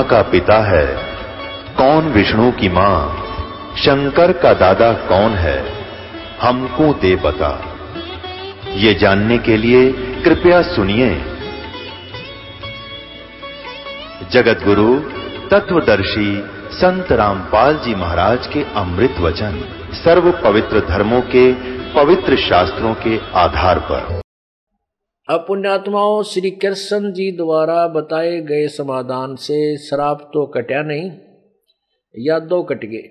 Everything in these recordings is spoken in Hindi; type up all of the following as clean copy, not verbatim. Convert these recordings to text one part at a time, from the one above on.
का पिता है, कौन विष्णु की मां, शंकर का दादा कौन है, हमको दे बता। ये जानने के लिए कृपया सुनिए। जगत गुरु तत्वदर्शी संत रामपाल जी महाराज के अमृत वचन सर्व पवित्र धर्मों के पवित्र शास्त्रों के आधार पर। अब पुण्यात्माओं, श्री कृष्ण जी द्वारा बताए गए समाधान से श्राप तो कटा नहीं, या दो कट गए।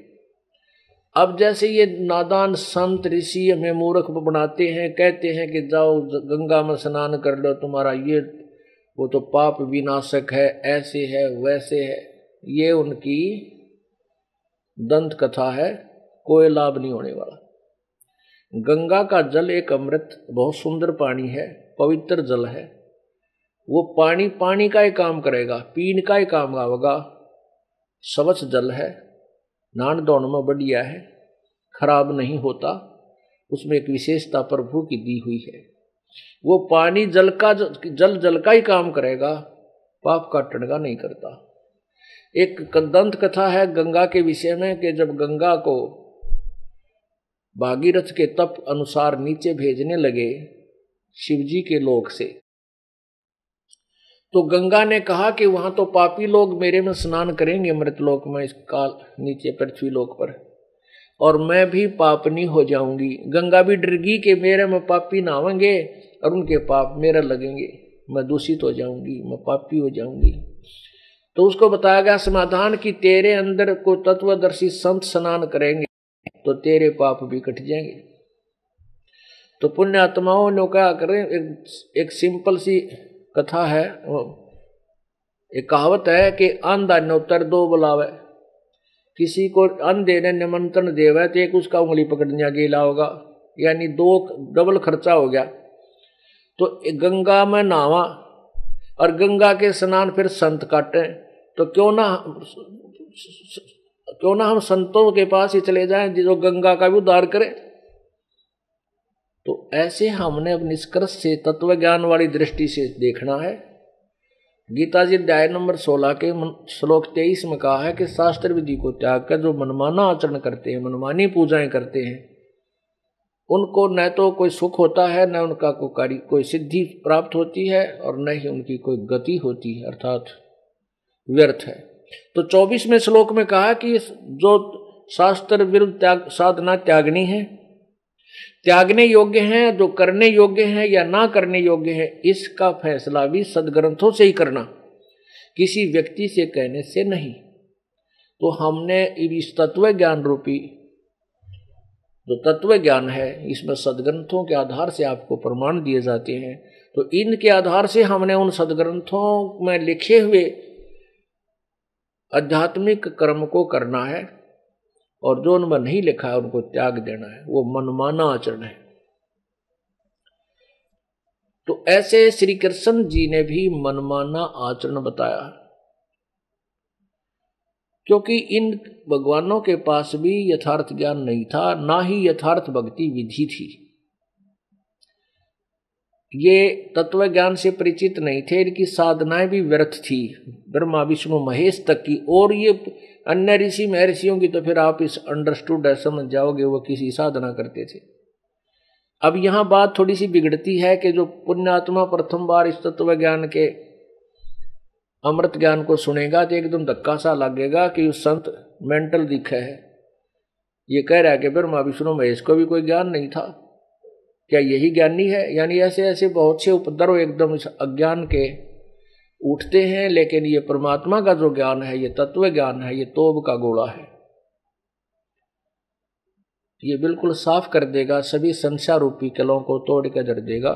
अब जैसे ये नादान संत ऋषि हमें मूर्ख बनाते हैं, कहते हैं कि जाओ गंगा में स्नान कर लो, तुम्हारा ये वो तो पाप विनाशक है, ऐसे है वैसे है, ये उनकी दंत कथा है, कोई लाभ नहीं होने वाला। गंगा का जल एक अमृत बहुत सुंदर पानी है, पवित्र जल है। वो पानी का ही काम करेगा, पीने का ही काम आवेगा। स्वच्छ जल है, नहान धोने में बढ़िया है, खराब नहीं होता। उसमें एक विशेषता प्रभु की दी हुई है। वो पानी जल का ही काम करेगा, पाप काटने का नहीं करता। एक दंत कथा है गंगा के विषय में कि जब गंगा को भागीरथ के तप अनुसार नीचे भेजने लगे शिवजी के लोक से, तो गंगा ने कहा कि वहां तो पापी लोग मेरे में स्नान करेंगे मृत लोक में, इस काल नीचे पृथ्वी लोक पर, और मैं भी पापनी हो जाऊंगी। गंगा भी डर गई कि मेरे में पापी नहावेंगे और उनके पाप मेरे लगेंगे, मैं दूषित हो जाऊंगी, मैं पापी हो जाऊंगी। तो उसको बताया गया समाधान कि तेरे अंदर को तत्वदर्शी संत स्नान करेंगे तो तेरे पाप भी कट जाएंगे। तो पुण्य आत्माओं ने क्या करें, एक सिंपल सी कथा है, एक कहावत है कि अंधा नौतर दो बुलावे। किसी को अंधे ने निमंत्रण देवे तो एक उसका उंगली पकड़ने गेला होगा, यानी दो डबल खर्चा हो गया। तो गंगा में नहावा और गंगा के स्नान फिर संत काटे, तो क्यों ना हम संतों के पास ही चले जाएं जो गंगा का भी उद्धार करें। तो ऐसे हमने अब निष्कर्ष से तत्व ज्ञान वाली दृष्टि से देखना है। गीता जी अध्याय नंबर 16 के श्लोक 23 में कहा है कि शास्त्र विधि को त्याग कर जो मनमाना आचरण करते हैं, मनमानी पूजाएं करते हैं, उनको न तो कोई सुख होता है, न उनका कोई सिद्धि प्राप्त होती है, और न ही उनकी कोई गति होती है, अर्थात व्यर्थ है। तो 24वें श्लोक में कहा कि जो शास्त्र विरुद्ध साधना त्यागनी है, त्यागने योग्य हैं, जो करने योग्य हैं या ना करने योग्य हैं, इसका फैसला भी सदग्रंथों से ही करना, किसी व्यक्ति से कहने से नहीं। तो हमने इस तत्व ज्ञान रूपी जो तत्व ज्ञान है, इसमें सदग्रंथों के आधार से आपको प्रमाण दिए जाते हैं। तो इनके आधार से हमने उन सदग्रंथों में लिखे हुए आध्यात्मिक कर्म को करना है, और जो उनमें नहीं लिखा है उनको त्याग देना है। वो मनमाना आचरण है। तो ऐसे श्री कृष्ण जी ने भी मनमाना आचरण बताया, क्योंकि इन भगवानों के पास भी यथार्थ ज्ञान नहीं था, ना ही यथार्थ भक्ति विधि थी। ये तत्व ज्ञान से परिचित नहीं थे, इनकी साधनाएं भी व्यर्थ थी, ब्रह्मा विष्णु महेश तक की। और ये अन्य ऋषि महर्षियों की तो फिर आप इस अंडरस्टूड है, समझ जाओगे वो किसी साधना करते थे। अब यहाँ बात थोड़ी सी बिगड़ती है कि जो पुण्यात्मा प्रथम बार इस तत्व ज्ञान के अमृत ज्ञान को सुनेगा तो एकदम धक्का सा लगेगा कि उस संत मेंटल दिखा है, ये कह रहा है कि ब्रह्मा विष्णु महेश को भी कोई ज्ञान नहीं था, क्या यही ज्ञानी है? यानी ऐसे ऐसे बहुत से उपद्रव एकदम इस अज्ञान के उठते हैं। लेकिन ये परमात्मा का जो ज्ञान है, ये तत्व ज्ञान है, ये तोब का गोला है। ये बिल्कुल साफ कर देगा, सभी संशय रूपी किलों को तोड़ कर जड़ देगा,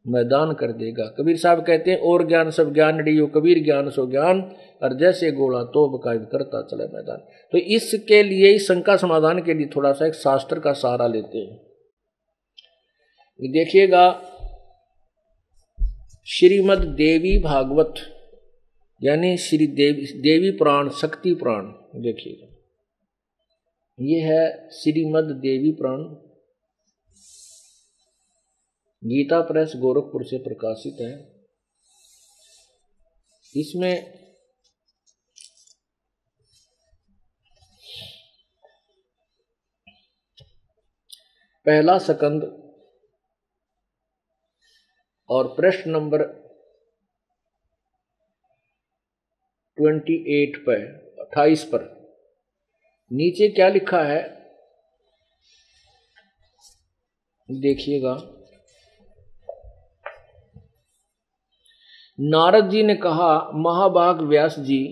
मैदान कर देगा। कबीर साहब कहते हैं, और ज्ञान सब ज्ञान डियो कबीर ज्ञान सो ज्ञान, और जैसे गोला तोब का करता चले मैदान। तो इसके लिए इस शंका समाधान के लिए थोड़ा सा एक शास्त्र का सहारा लेते हैं। देखिएगा श्रीमद देवी भागवत, यानी श्री देवी पुराण, शक्ति पुराण, देखिएगा ये है श्रीमद देवी पुराण, गीता प्रेस गोरखपुर से प्रकाशित है। इसमें पहला स्कंद और प्रश्न नंबर 28 पर नीचे क्या लिखा है देखिएगा। नारद जी ने कहा, महाभाग व्यास जी,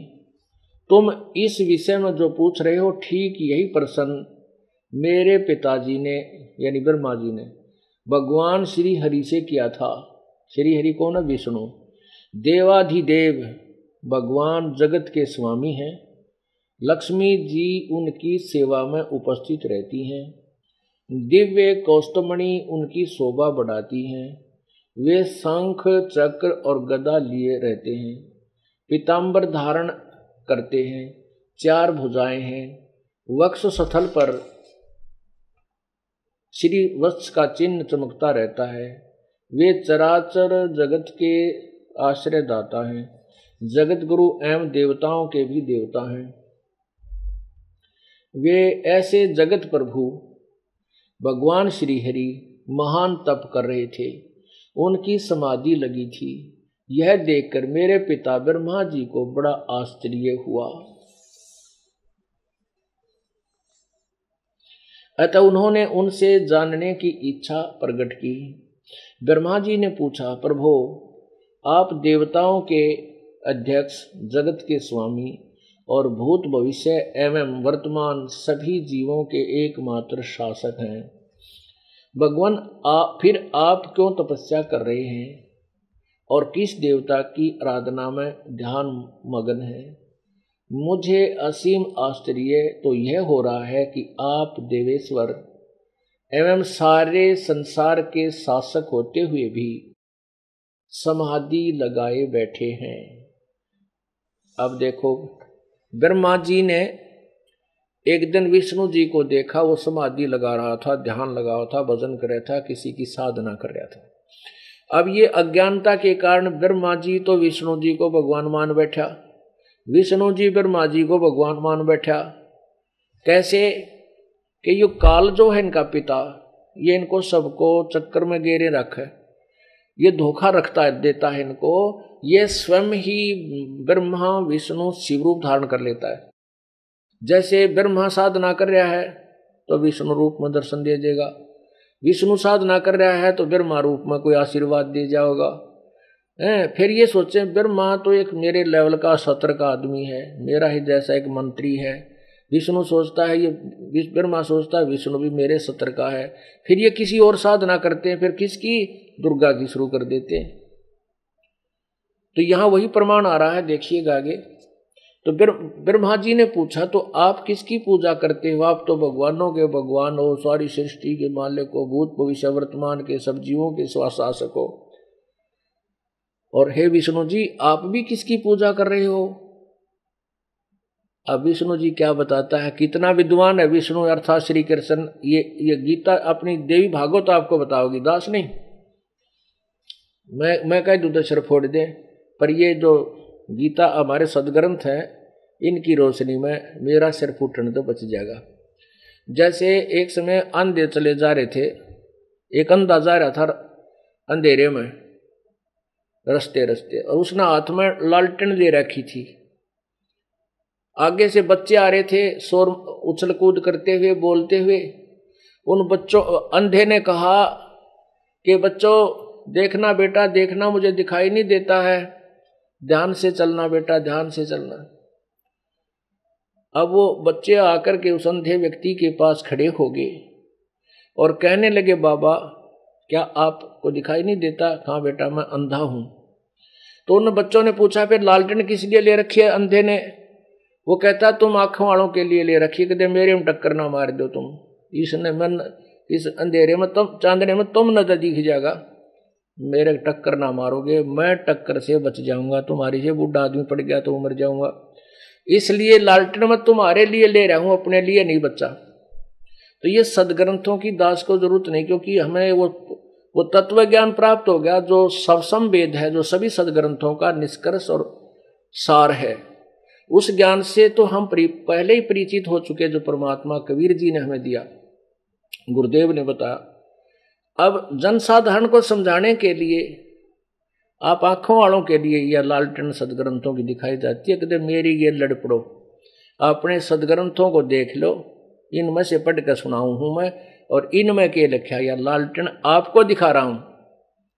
तुम इस विषय में जो पूछ रहे हो ठीक यही प्रश्न मेरे पिताजी ने यानी ब्रह्मा जी ने भगवान श्री हरि से किया था। श्री हरि कौन है? विष्णु, देवाधिदेव भगवान जगत के स्वामी हैं। लक्ष्मी जी उनकी सेवा में उपस्थित रहती हैं। दिव्य कौस्तुभमणि उनकी शोभा बढ़ाती हैं। वे शंख चक्र और गदा लिए रहते हैं। पीतांबर धारण करते हैं। 4 भुजाएं हैं। वक्ष स्थल पर श्री वत्स का चिन्ह चमकता रहता है। वे चराचर जगत के आश्रयदाता हैं। जगत गुरु एवं देवताओं के भी देवता हैं। वे ऐसे जगत प्रभु भगवान श्री हरि महान तप कर रहे थे। उनकी समाधि लगी थी। यह देखकर मेरे पिता ब्रह्मा जी को बड़ा आश्चर्य हुआ। अतः उन्होंने उनसे जानने की इच्छा प्रकट की। ब्रह्मा जी ने पूछा, प्रभो, आप देवताओं के अध्यक्ष, जगत के स्वामी और भूत भविष्य एवं वर्तमान सभी जीवों के एकमात्र शासक हैं। भगवान फिर आप क्यों तपस्या कर रहे हैं और किस देवता की आराधना में ध्यान मगन है? मुझे असीम आश्चर्य तो यह हो रहा है कि आप देवेश्वर एवं सारे संसार के शासक होते हुए भी समाधि लगाए बैठे हैं। अब देखो, ब्रह्मा जी ने एक दिन विष्णु जी को देखा, वो समाधि लगा रहा था, ध्यान लगा रहा था, भजन कर रहा था, किसी की साधना कर रहा था। अब ये अज्ञानता के कारण ब्रह्मा जी तो विष्णु जी को भगवान मान बैठा, विष्णु जी ब्रह्मा जी को भगवान मान बैठा। कैसे कि ये काल जो है इनका पिता, ये इनको सबको चक्कर में घेरे रखे, ये धोखा रखता देता है इनको। ये स्वयं ही ब्रह्मा विष्णु शिव रूप धारण कर लेता है। जैसे ब्रह्मा साधना कर रहा है तो विष्णु रूप में दर्शन दे देगा, विष्णु साधना कर रहा है तो ब्रह्मा रूप में कोई आशीर्वाद दे जाओगा। फिर ये सोचे, ब्रह्मा तो एक मेरे लेवल का सत्र का आदमी है, मेरा ही जैसा एक मंत्री है। विष्णु सोचता है, ये ब्रह्मा सोचता है विष्णु भी मेरे सत्र का है। फिर ये किसी और साधना करते हैं, फिर किसकी? दुर्गा की शुरू कर देते हैं। तो यहां वही प्रमाण आ रहा है, देखिएगा आगे। तो ब्रह्मा जी ने पूछा, तो आप किसकी पूजा करते हो? आप तो भगवानों के भगवान हो, सारी सृष्टि के मालिक हो, भूत भविष्य वर्तमान के सब जीवों के शासक हो। और हे विष्णु जी, आप भी किसकी पूजा कर रहे हो? अब विष्णु जी क्या बताता है, कितना विद्वान है विष्णु अर्थात श्री कृष्ण। ये गीता अपनी देवी भागवत आपको बताओगी, दास नहीं। मैं कह दूं दशर फोड़ दे, पर ये जो गीता हमारे सदग्रंथ हैं, इनकी रोशनी में मेरा सिर फूटने तो बच जाएगा। जैसे एक समय अंधे चले जा रहे थे, एक अंधा जा रहा था अंधेरे में रस्ते, और उसने हाथ में लालटेन ले रखी थी। आगे से बच्चे आ रहे थे, शोर उछल कूद करते हुए, बोलते हुए। उन बच्चों, अंधे ने कहा कि बच्चों देखना बेटा, देखना, मुझे दिखाई नहीं देता है, ध्यान से चलना बेटा, ध्यान से चलना। अब वो बच्चे आकर के उस अंधे व्यक्ति के पास खड़े हो गए और कहने लगे, बाबा क्या आपको दिखाई नहीं देता? कहाँ बेटा, मैं अंधा हूं। तो उन बच्चों ने पूछा, फिर लालटेन किस लिए ले रखी है अंधे ने? वो कहता, तुम आंखों वालों के लिए ले रखी, कहते मेरे में टक्कर ना मार दो तुम। इसने मन इस अंधेरे में, तुम चांदने में तुम न दिख जाएगा, मेरे टक्कर ना मारोगे, मैं टक्कर से बच जाऊंगा, तुम्हारी से बूढ़ा आदमी पड़ गया तो मर जाऊंगा। इसलिए लालटेन मैं तुम्हारे लिए ले रहा हूं, अपने लिए नहीं बच्चा। तो ये सदग्रंथों की दास को जरूरत नहीं, क्योंकि हमें वो तत्व ज्ञान प्राप्त हो गया जो सबसम वेद है, जो सभी सदग्रंथों का निष्कर्ष और सार है। उस ज्ञान से तो हम पहले ही परिचित हो चुके, जो परमात्मा कबीर जी ने हमें दिया। गुरुदेव ने बताया। अब जनसाधारण को समझाने के लिए आप आंखों वालों के लिए यह लालटेन सदग्रंथों की दिखाई जाती है। कहते मेरी ये लड़ पड़ो, अपने सदग्रंथों को देख लो, इनमें से पढ़ कर सुनाऊं हूं मैं, और इनमें के लिखा या लालटेन आपको दिखा रहा हूं,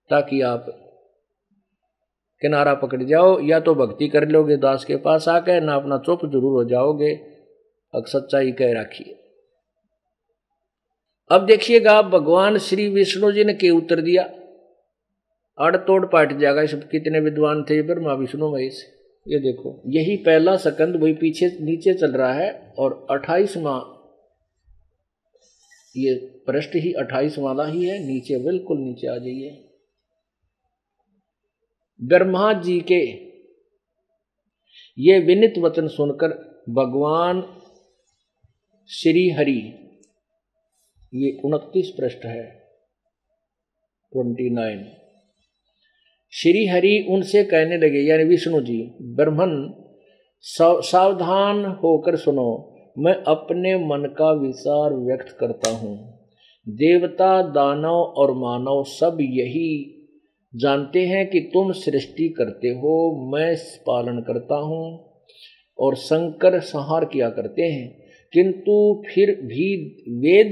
ताकि आप किनारा पकड़ जाओ, या तो भक्ति कर लोगे दास के पास आके, ना अपना चुप जरूर हो जाओगे। अब सच्चाई कह रखिए। अब देखिएगा भगवान श्री विष्णु जी ने क्या उत्तर दिया। अड़ तोड़ पाट जाएगा। सब कितने विद्वान थे ब्रह्मा विष्णु महेश। ये देखो, यही पहला सकंद वही पीछे नीचे चल रहा है, और 28वां ये पृष्ठ ही 28 वाला ही है। नीचे बिल्कुल नीचे आ जाइए। ब्रह्मा जी के ये विनित वचन सुनकर भगवान श्री हरि, ये 29 पृष्ठ है 29, श्री हरि उनसे कहने लगे, यानी विष्णु जी, ब्रह्मन सावधान होकर सुनो, मैं अपने मन का विचार व्यक्त करता हूँ। देवता, दानव और मानव सब यही जानते हैं कि तुम सृष्टि करते हो, मैं पालन करता हूँ, और शंकर संहार किया करते हैं। किंतु फिर भी वेद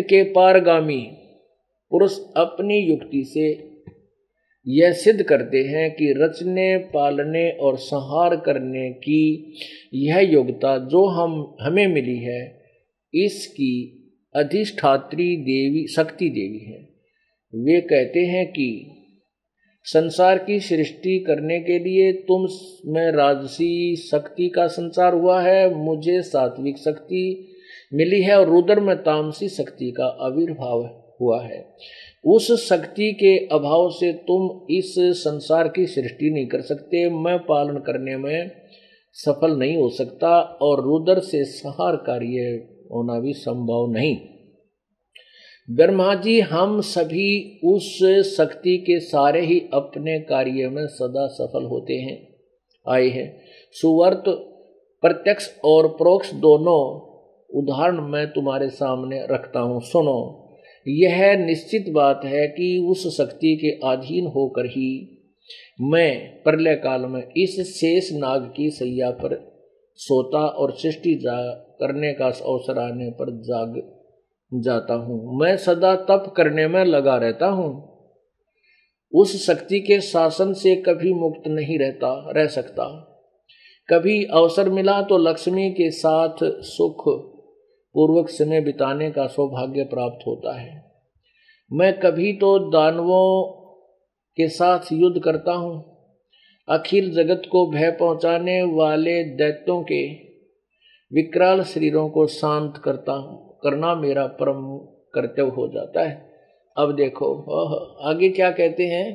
के पारगामी पुरुष अपनी युक्ति से यह सिद्ध करते हैं कि रचने, पालने और संहार करने की यह योग्यता जो हमें मिली है, इसकी अधिष्ठात्री देवी शक्ति देवी है। वे कहते हैं कि संसार की सृष्टि करने के लिए तुम में राजसी शक्ति का संचार हुआ है, मुझे सात्विक शक्ति मिली है, और रुद्र में तामसी शक्ति का आविर्भाव हुआ है। उस शक्ति के अभाव से तुम इस संसार की सृष्टि नहीं कर सकते, मैं पालन करने में सफल नहीं हो सकता, और रुद्र से संहार कार्य होना भी संभव नहीं। ब्रह्मा जी, हम सभी उस शक्ति के सारे ही अपने कार्य में सदा सफल होते हैं आए हैं। सुवर्त प्रत्यक्ष और परोक्ष दोनों उदाहरण मैं तुम्हारे सामने रखता हूँ, सुनो। यह निश्चित बात है कि उस शक्ति के अधीन होकर ही मैं प्रलय काल में इस शेष नाग की सैया पर सोता और सृष्टि करने का अवसर आने पर जाग जाता हूँ। मैं सदा तप करने में लगा रहता हूँ। उस शक्ति के शासन से कभी मुक्त नहीं रह सकता। कभी अवसर मिला तो लक्ष्मी के साथ सुख पूर्वक समय बिताने का सौभाग्य प्राप्त होता है। मैं कभी तो दानवों के साथ युद्ध करता हूँ। अखिल जगत को भय पहुंचाने वाले दैत्यों के विकराल शरीरों को शांत करना मेरा परम कर्तव्य हो जाता है। अब देखो आगे क्या कहते हैं।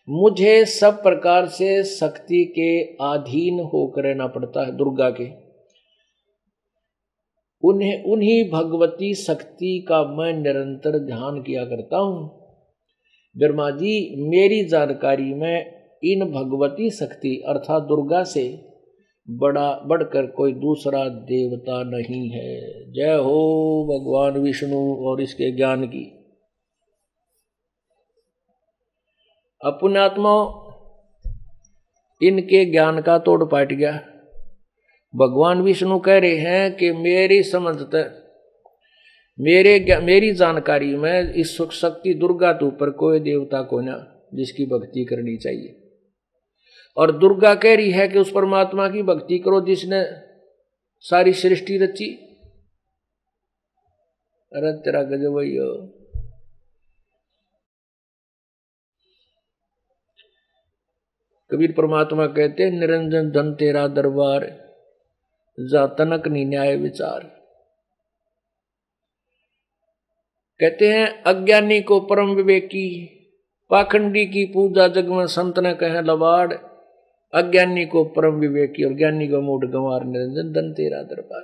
मुझे सब प्रकार से शक्ति के अधीन होकर रहना पड़ता है, दुर्गा के। उन्हीं भगवती शक्ति का मैं निरंतर ध्यान किया करता हूँ। ब्रह्मा जी, मेरी जानकारी में इन भगवती शक्ति अर्थात दुर्गा से बढ़कर कोई दूसरा देवता नहीं है। जय हो भगवान विष्णु और इसके ज्ञान की। पुण्यात्मा, इनके ज्ञान का तोड़ पाट गया। भगवान विष्णु कह रहे हैं कि मेरी समझ मेरी जानकारी में इस सुख शक्ति दुर्गा के ऊपर कोई देवता को ना जिसकी भक्ति करनी चाहिए। और दुर्गा कह रही है कि उस परमात्मा की भक्ति करो जिसने सारी सृष्टि रची। अरे तेरा गजब भैया। कबीर परमात्मा कहते हैं, निरंजन धन तेरा दरबार, जा तनक नी न्याय विचार। कहते हैं, अज्ञानी को परम विवेकी, पाखंडी की पूजा जग में संत न कहे लबाड़। अज्ञानी को परम विवेकी और ज्ञानी को मूढ़ गंवार, निरंजन धन तेरा दरबार।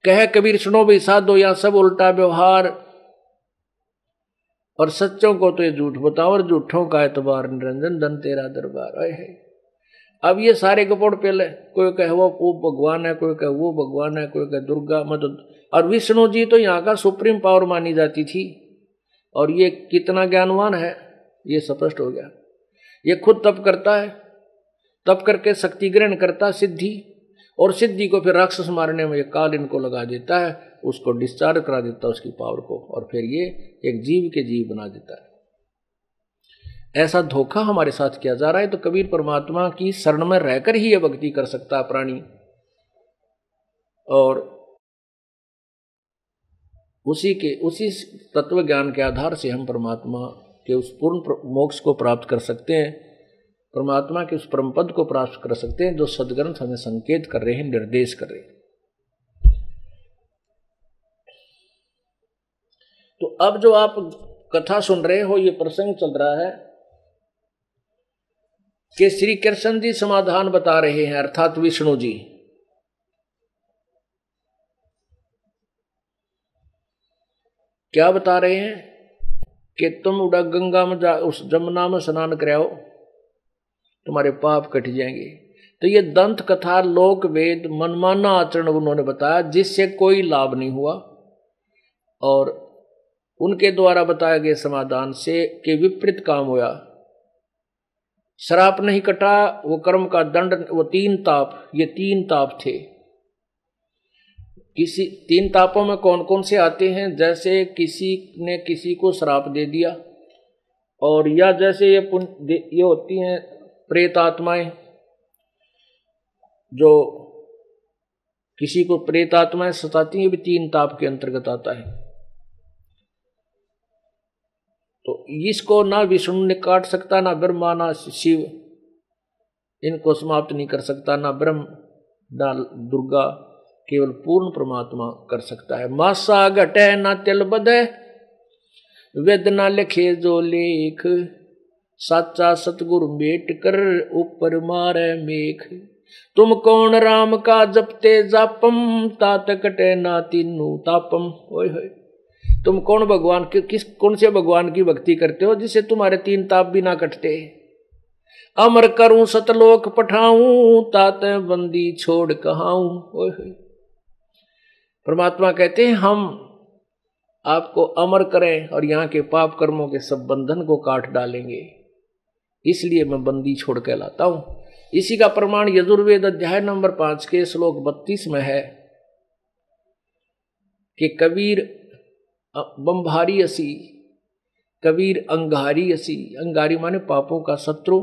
कहे कबीर सुनो भी साधो, या सब उल्टा व्यवहार, और सच्चों को तो ये झूठ बताओ और झूठों का एतबार, निरंजन धन तेरा दरबार। है अब ये सारे कपोड़ पहले, कोई कहे वो भगवान है, कोई कहे वो भगवान है, कोई कहे दुर्गा मतलब, और विष्णु जी तो यहाँ का सुप्रीम पावर मानी जाती थी। और ये कितना ज्ञानवान है ये स्पष्ट हो गया। ये खुद तप करता है, तप करके शक्ति ग्रहण करता सिद्धि, और सिद्धि को फिर राक्षस मारने में ये काल इनको लगा देता है, उसको डिस्चार्ज करा देता है उसकी पावर को, और फिर ये एक जीव के जीव बना देता है। ऐसा धोखा हमारे साथ किया जा रहा है। तो कबीर परमात्मा की शरण में रहकर ही ये भक्ति कर सकता है प्राणी, और उसी तत्व ज्ञान के आधार से हम परमात्मा के उस पूर्ण मोक्ष को प्राप्त कर सकते हैं, परमात्मा के उस परम पद को प्राप्त कर सकते हैं जो सदग्रंथ हमें संकेत कर रहे हैं, निर्देश कर रहे हैं। तो अब जो आप कथा सुन रहे हो, ये प्रसंग चल रहा है कि श्री कृष्ण जी समाधान बता रहे हैं, अर्थात विष्णु जी। क्या बता रहे हैं कि तुम उड़ा गंगा में जा, उस जमुना में स्नान कराओ, तुम्हारे पाप कट जाएंगे। तो ये दंत कथा लोक वेद मनमाना आचरण उन्होंने बताया, जिससे कोई लाभ नहीं हुआ, और उनके द्वारा बताए गए समाधान से के विपरीत काम हुआ। श्राप नहीं कटा, वो कर्म का दंड, वो 3 ताप, ये 3 ताप थे। किसी 3 तापों में कौन कौन से आते हैं? जैसे किसी ने किसी को श्राप दे दिया, और या जैसे ये होती हैं प्रेत आत्माएं, जो किसी को प्रेत आत्माएं सताती हैं, भी 3 ताप के अंतर्गत आता है। तो इसको ना विष्णु ने काट सकता, ना ब्रह्मा, ना शिव इनको समाप्त नहीं कर सकता, ना ब्रह्म ना दुर्गा, केवल पूर्ण परमात्मा कर सकता है। मासा घटे ना तिल बधे, वेद ना लिखे जो लेख, साचा सतगुरु मेट कर ऊपर मारे मेख। तुम कौन राम का जपते जापम, तात कटे ना तीनू तापम। ओए होए, तुम कौन भगवान के कौन से भगवान की भक्ति करते हो जिससे तुम्हारे 3 ताप भी ना कटते? अमर करूं सतलोक पठाऊं, तात बंदी छोड़ कहाऊं। ओए होए, परमात्मा कहते हैं हम आपको अमर करें और यहाँ के पाप कर्मों के सब बंधन को काट डालेंगे, इसलिए मैं बंदी छोड़ के लाता हूं। इसी का प्रमाण यजुर्वेद अध्याय नंबर 5 के श्लोक 32 में है कि कबीर बंभारी असी, कबीर अंगारी असी। अंगारी माने पापों का शत्रु,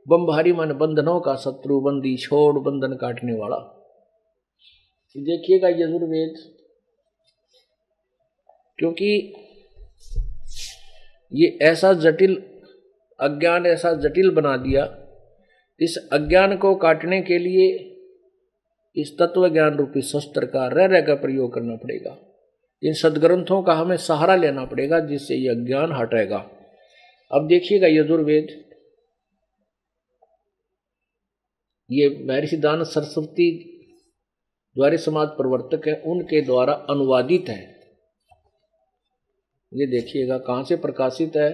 बंभारी माने बंधनों का शत्रु, बंदी छोड़ बंधन काटने वाला। देखिएगा यजुर्वेद, क्योंकि ये ऐसा जटिल अज्ञान ऐसा जटिल बना दिया, इस अज्ञान को काटने के लिए इस तत्व ज्ञान रूपी शस्त्र का रह का प्रयोग करना पड़ेगा। इन सदग्रंथों का हमें सहारा लेना पड़ेगा, जिससे यह अज्ञान हटेगा। अब देखिएगा यजुर्वेद, ये महर्षि दान सरस्वती द्वारे समाज प्रवर्तक है, उनके द्वारा अनुवादित है। ये देखिएगा कहां से प्रकाशित है।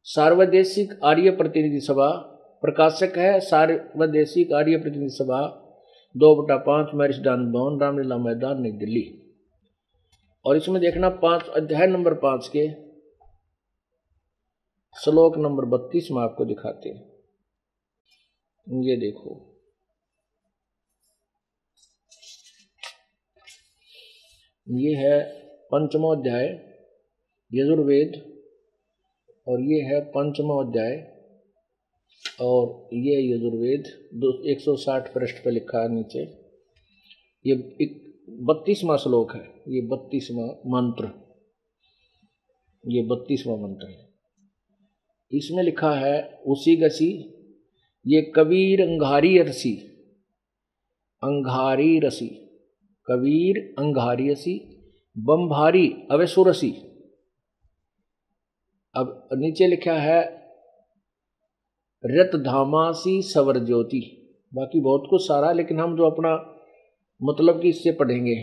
सार्वदेशिक आर्य प्रतिनिधि सभा, प्रकाशक है सार्वदेशिक आर्य प्रतिनिधि सभा 2/5 महर्षि दान भवन, रामलीला मैदान, नई दिल्ली। और इसमें देखना 5 अध्याय नंबर 5 के श्लोक नंबर 32 में आपको दिखाते हैं। ये देखो, ये है 5वां अध्याय यजुर्वेद, और ये है 5वां अध्याय, और ये यजुर्वेद 160 पृष्ठ पे लिखा है नीचे। ये 32वां श्लोक है, ये 32वां मंत्र, ये 32वां मंत्र है। इसमें लिखा है उसी गसी, ये कबीर अंगारी रसी, अंगारी रसी, कबीर अंगारी रसी, बंभारी अवेसुरसी। अब नीचे लिखा है रत धामासी सवर ज्योति। बाकी बहुत कुछ सारा, लेकिन हम जो अपना मतलब कि इससे पढ़ेंगे।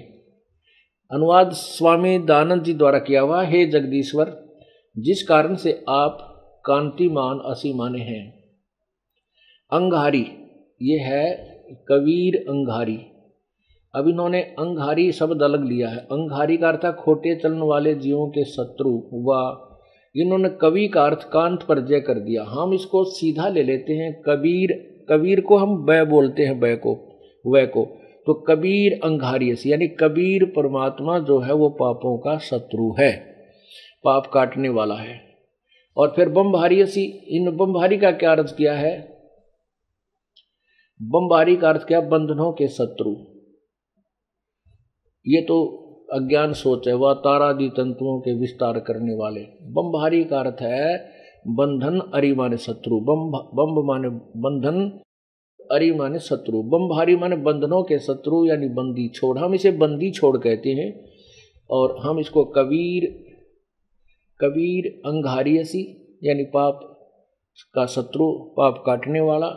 अनुवाद स्वामी दयानंद जी द्वारा किया हुआ। हे जगदीश्वर, जिस कारण से आप कांतिमान असी माने हैं। अंगारी, ये है कबीर अंगारी। अब इन्होंने अंगारी शब्द अलग लिया है। अंगारी का अर्थ है खोटे चलन वाले जीवों के शत्रु, व इन्होंने कवि का अर्थ कांत पर जय कर दिया। हम इसको सीधा ले लेते हैं। कबीर, कबीर को हम बै बोलते हैं, बै को, वै को, तो कबीर अंगारी यानी कबीर परमात्मा जो है वो पापों का शत्रु है, पाप काटने वाला है। और फिर बमभारी, इन बमभारी का क्या अर्थ किया है? बमभारी का अर्थ क्या? बंधनों के शत्रु। ये तो अज्ञान सोच है, वह तारादि तंतुओं के विस्तार करने वाले। बमभारी का अर्थ है बंधन, अरि माने शत्रु। बम माने बंधन, अरि माने शत्रु। बमभारी माने बंधनों के शत्रु यानी बंदी छोड़। हम इसे बंदी छोड़ कहते हैं। और हम इसको कबीर अंगारियसी यानी पाप का शत्रु, पाप काटने वाला।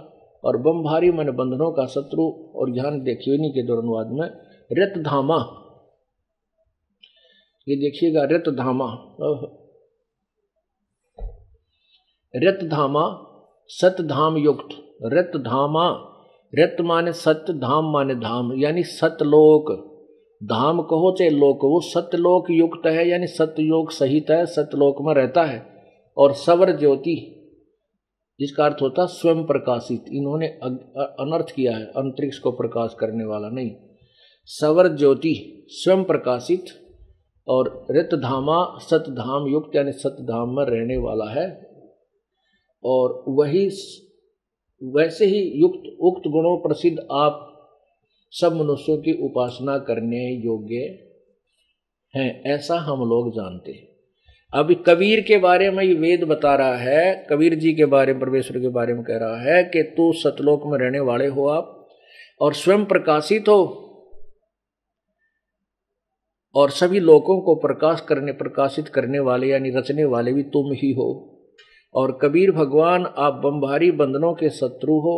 और बमभारी माने बंधनों का शत्रु। और ध्यान देखिए इन्हीं के दौरान अनुवाद में रतधामा, ये देखिएगा रतधामा, रतधामा सतधाम युक्त। रतधामा, रत माने सत्य, धाम माने धाम, यानी सतलोक। धाम कहो चाहे लोक, वो सतलोक युक्त है यानी सतयोग सहित है, सतलोक में रहता है। और सवर ज्योति, जिसका अर्थ होता स्वयं प्रकाशित। इन्होंने अनर्थ किया है, अंतरिक्ष को प्रकाश करने वाला नहीं। सवर ज्योति स्वयं प्रकाशित। और रतधामा सतधाम युक्त यानी सतधाम में रहने वाला है। और वही वैसे ही युक्त उक्त गुणों प्रसिद्ध आप सब मनुष्यों की उपासना करने योग्य हैं, ऐसा हम लोग जानते हैं। अभी कबीर के बारे में ये वेद बता रहा है, कबीर जी के बारे में, परमेश्वर के बारे में कह रहा है कि तू सतलोक में रहने वाले हो आप, और स्वयं प्रकाशित हो, और सभी लोगों को प्रकाशित करने वाले यानी रचने वाले भी तुम ही हो। और कबीर भगवान, आप बमभारी बंधनों के शत्रु हो,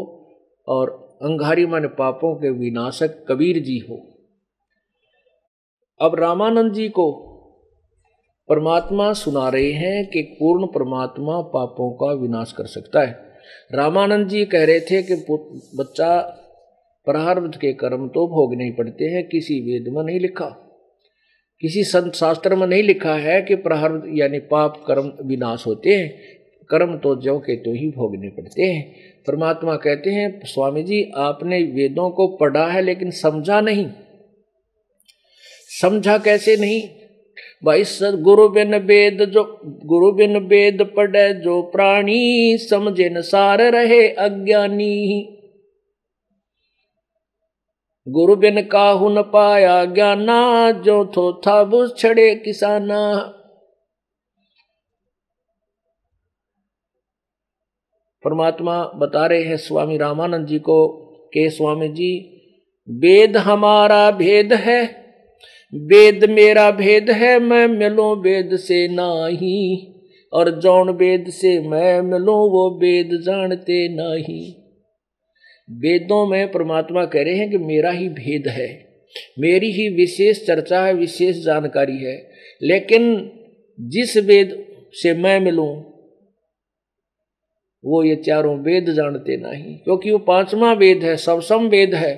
और अंगारी माने पापों के विनाशक कबीर जी हो। अब रामानंद जी को परमात्मा सुना रहे हैं कि पूर्ण परमात्मा पापों का विनाश कर सकता है। रामानंद जी कह रहे थे कि बच्चा, प्रारब्ध के कर्म तो भोगने ही पड़ते हैं, किसी वेद में नहीं लिखा, किसी संत शास्त्र में नहीं लिखा है कि प्रारब्ध यानी पाप कर्म विनाश होते हैं। कर्म तो ज्यों के तो ही भोगने पड़ते हैं। परमात्मा कहते हैं, स्वामी जी आपने वेदों को पढ़ा है लेकिन समझा नहीं। समझा कैसे नहीं भाई? गुरु बिन वेद पढ़े जो प्राणी, समझे न सार रहे अज्ञानी। गुरु बिन काहू न पाया ज्ञाना, जो थो था बुझ छड़े किसाना। परमात्मा बता रहे हैं स्वामी रामानंद जी को कि स्वामी जी, वेद हमारा भेद है, वेद मेरा भेद है, मैं मिलूं वेद से नाही। और जौन वेद से मैं मिलूं वो वेद जानते नाही। वेदों में परमात्मा कह रहे हैं कि मेरा ही भेद है, मेरी ही विशेष चर्चा है, विशेष जानकारी है। लेकिन जिस वेद से मैं मिलूं वो ये चारों वेद जानते नहीं, क्योंकि वो पांचवा वेद है, सबसम वेद है।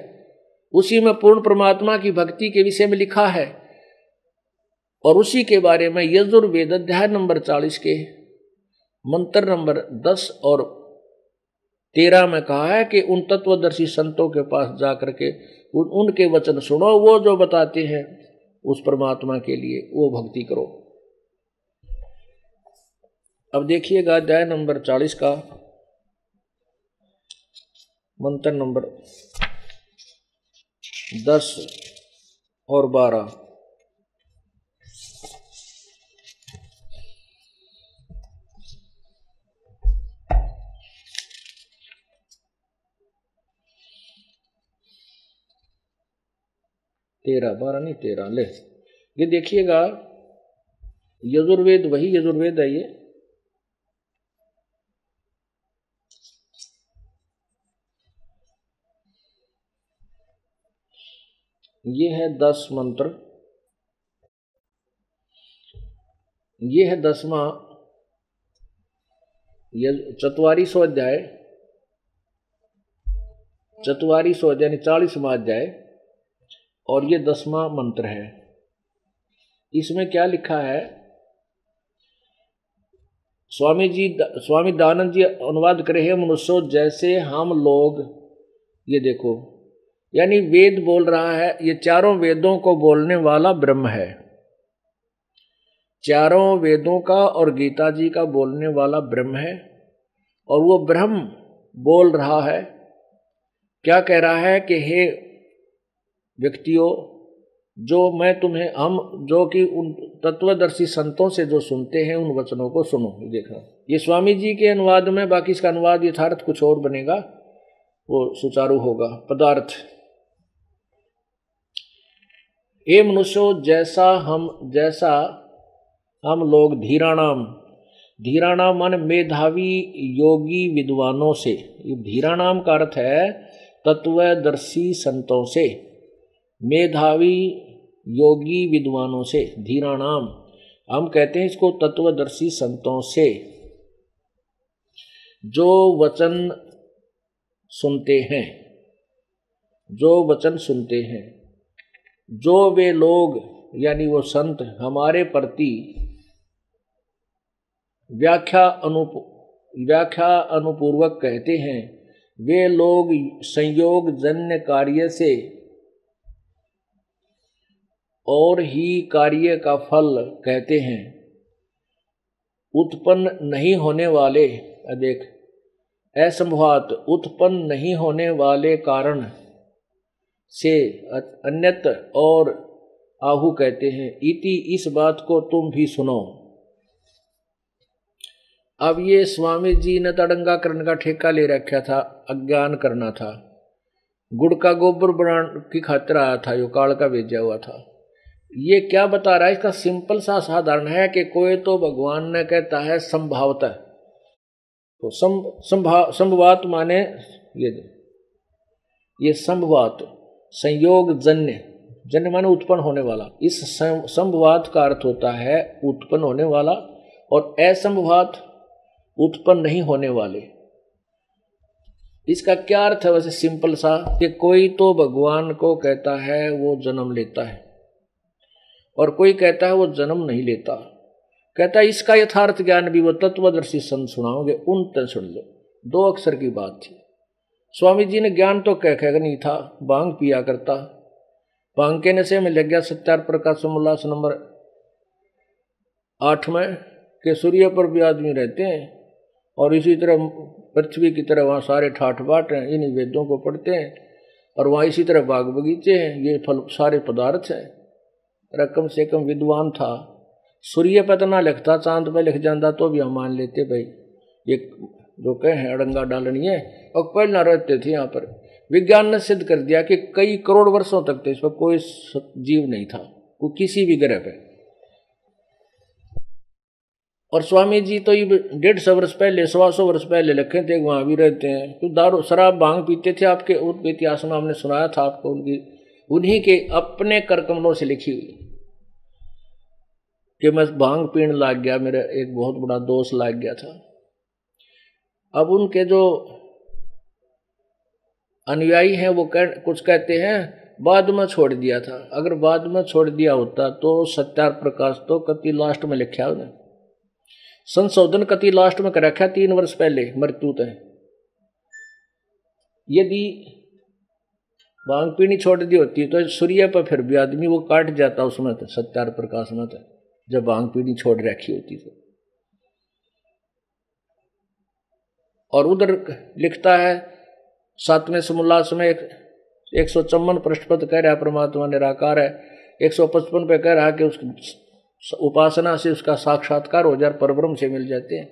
उसी में पूर्ण परमात्मा की भक्ति के विषय में लिखा है। और उसी के बारे में यजुर्वेद अध्याय नंबर 40 के मंत्र नंबर 10 और 13 में कहा है कि उन तत्वदर्शी संतों के पास जाकर के उनके वचन सुनो, वो जो बताते हैं उस परमात्मा के लिए वो भक्ति करो। अब देखिएगा अध्याय नंबर 40 का मंत्र नंबर 10 और 12। तेरह, 12 नहीं 13 ले। ये देखिएगा यजुर्वेद, वही यजुर्वेद है ये है 10 मंत्र ये है 10वां, ये 44वां अध्याय, 44वां अध्याय यानी 40वां अध्याय, और ये 10वां मंत्र है। इसमें क्या लिखा है, स्वामी दयानंद जी अनुवाद करे हैं, मनुष्यों जैसे हम लोग, ये देखो, यानी वेद बोल रहा है, ये चारों वेदों को बोलने वाला ब्रह्म है, चारों वेदों का और गीता जी का बोलने वाला ब्रह्म है। और वो ब्रह्म बोल रहा है, क्या कह रहा है कि हे व्यक्तियों, जो मैं तुम्हें, हम जो कि उन तत्वदर्शी संतों से जो सुनते हैं उन वचनों को सुनो। देखा, ये स्वामी जी के अनुवाद में, बाकी इसका अनुवाद यथार्थ कुछ और बनेगा, वो सुचारू होगा। पदार्थ, हे मनुष्यों जैसा हम लोग धीराणाम मान मेधावी योगी विद्वानों से, ये धीराणाम का अर्थ है तत्वदर्शी संतों से, मेधावी योगी विद्वानों से, धीराणाम हम कहते हैं इसको तत्वदर्शी संतों से, जो वचन सुनते हैं, जो वे लोग यानी वो संत हमारे प्रति व्याख्या अनुपूर्वक कहते हैं, वे लोग संयोग जन्य कार्य से और ही कार्य का फल कहते हैं, उत्पन्न नहीं होने वाले, देख, असंभवात उत्पन्न नहीं होने वाले कारण से अन्यत और आहु कहते हैं। इति इस बात को तुम भी सुनो। अब ये स्वामी जी ने तड़ंगा करने का ठेका ले रखा था, अज्ञान करना था, गुड़ का गोबर बनाने की खातिर आया था, यो काल का भेजा हुआ था। ये क्या बता रहा है, इसका सिंपल सा साधारण है कि कोई तो भगवान ने कहता है संभावतः, तो संभवात माने ये संभवात संयोग जन्य माने उत्पन्न होने वाला, इस संभवात का अर्थ होता है उत्पन्न होने वाला, और असंभवात उत्पन्न नहीं होने वाले। इसका क्या अर्थ है वैसे सिंपल सा, कि कोई तो भगवान को कहता है वो जन्म लेता है, और कोई कहता है वो जन्म नहीं लेता। कहता है इसका यथार्थ ज्ञान भी वो तत्वदर्शी संत सुनाओगे, उन तक सुन लो। 2 अक्षर की बात थी। स्वामी जी ने ज्ञान तो कह नहीं था, भांग पिया करता, भांग के नशे में लग गया। सत्यार प्रकाश उल्लास नंबर 8 में कि सूर्य पर भी आदमी रहते हैं, और इसी तरह पृथ्वी की तरह वहाँ सारे ठाठ बाट हैं, इन वेदों को पढ़ते हैं, और वहाँ इसी तरह बाग बगीचे हैं, ये फल सारे पदार्थ हैं। कम से कम विद्वान था, सूर्य पर तो ना लिखता, चांद पे लिख जाता तो भी हम मान लेते भाई ये जो कहे अड़ंगा डालनी है। और पहले रहते थे यहाँ पर, विज्ञान ने सिद्ध कर दिया कि कई करोड़ वर्षों तक तो इस पर कोई जीव नहीं था, कोई किसी भी ग्रह पे। और स्वामी जी तो ये 150 वर्ष पहले, 125 वर्ष पहले लिखे थे, वहां भी रहते हैं। तो दारू शराब भांग पीते थे, आपके इतिहास में हमने सुनाया था आपको, उन्हीं के अपने कर कमलों से लिखी हुई कि मैं भांग पीने लग गया, मेरा एक बहुत बड़ा दोष लग गया था। अब उनके जो अनुयायी हैं वो कुछ कहते हैं बाद में छोड़ दिया था। अगर बाद में छोड़ दिया होता तो सत्यार प्रकाश तो कति लास्ट में लिखा उन्हें, संशोधन कति लास्ट में कर रखा 3 वर्ष पहले मृत्यु तय। यदि भांग पीनी छोड़ दी होती तो सूर्य पर फिर भी आदमी वो काट जाता उसमें, तो सत्यार प्रकाश में तो जब भांग पीनी छोड़ रखी होती तो। और उधर लिखता है 7वें समोल्लास में 154 पृष्ठ पर कह रहा है परमात्मा निराकार है, 155 पे कह रहा है कि उसकी उपासना से उसका साक्षात्कार हो जाए, परब्रह्म से मिल जाते हैं।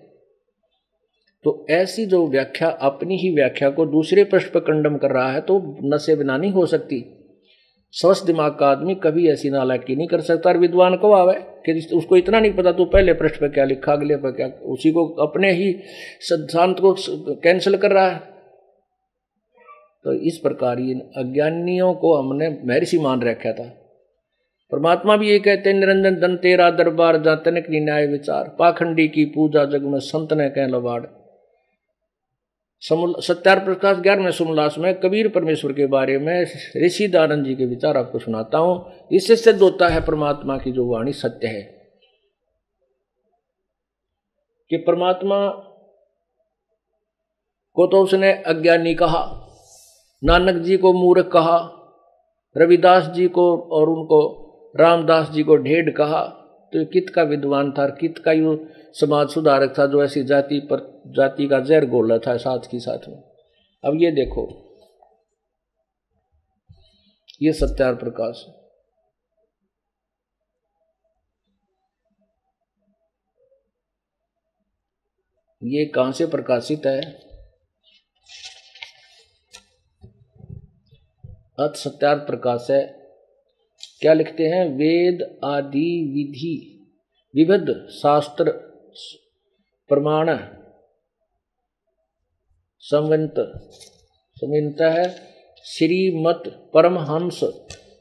तो ऐसी जो व्याख्या, अपनी ही व्याख्या को दूसरे पृष्ठ पर कंडम कर रहा है, तो नशे बिना नहीं हो सकती। स्वस्थ दिमाग का आदमी कभी ऐसी नालायकी नहीं कर सकता। और विद्वान को आवे कि उसको इतना नहीं पता तो पहले पृष्ठ पे क्या लिखा, अगले पर क्या, उसी को अपने ही सिद्धांत को कैंसिल कर रहा है। तो इस प्रकार ये अज्ञानियों को हमने महर्षि मान रखा था, परमात्मा भी ये कहते हैं, निरंजन धन तेरा दरबार जहाँ तनिक न्याय विचार, पाखंडी की पूजा जग में संत ने कह लवाड़। सत्यार्थ प्रकाश 11वें समोल्लास में कबीर परमेश्वर के बारे में ऋषि दानंद जी के विचार आपको सुनाता हूं। इससे सिद्ध होता है परमात्मा की जो वाणी सत्य है, कि परमात्मा को तो उसने अज्ञानी कहा, नानक जी को मूर्ख कहा, रविदास जी को और उनको रामदास जी को ढेढ़ कहा। तो कित का विद्वान था, कित का यो समाज सुधारक था जो ऐसी जाति का जहर घोला था साथ की साथ में। अब ये देखो, ये सत्यार्थ प्रकाश, ये कहां से प्रकाशित है? अथ सत्यार्थ प्रकाश है। क्या लिखते हैं? वेद आदि विधि विविध शास्त्र प्रमाण संवित है। श्रीमत परमहंस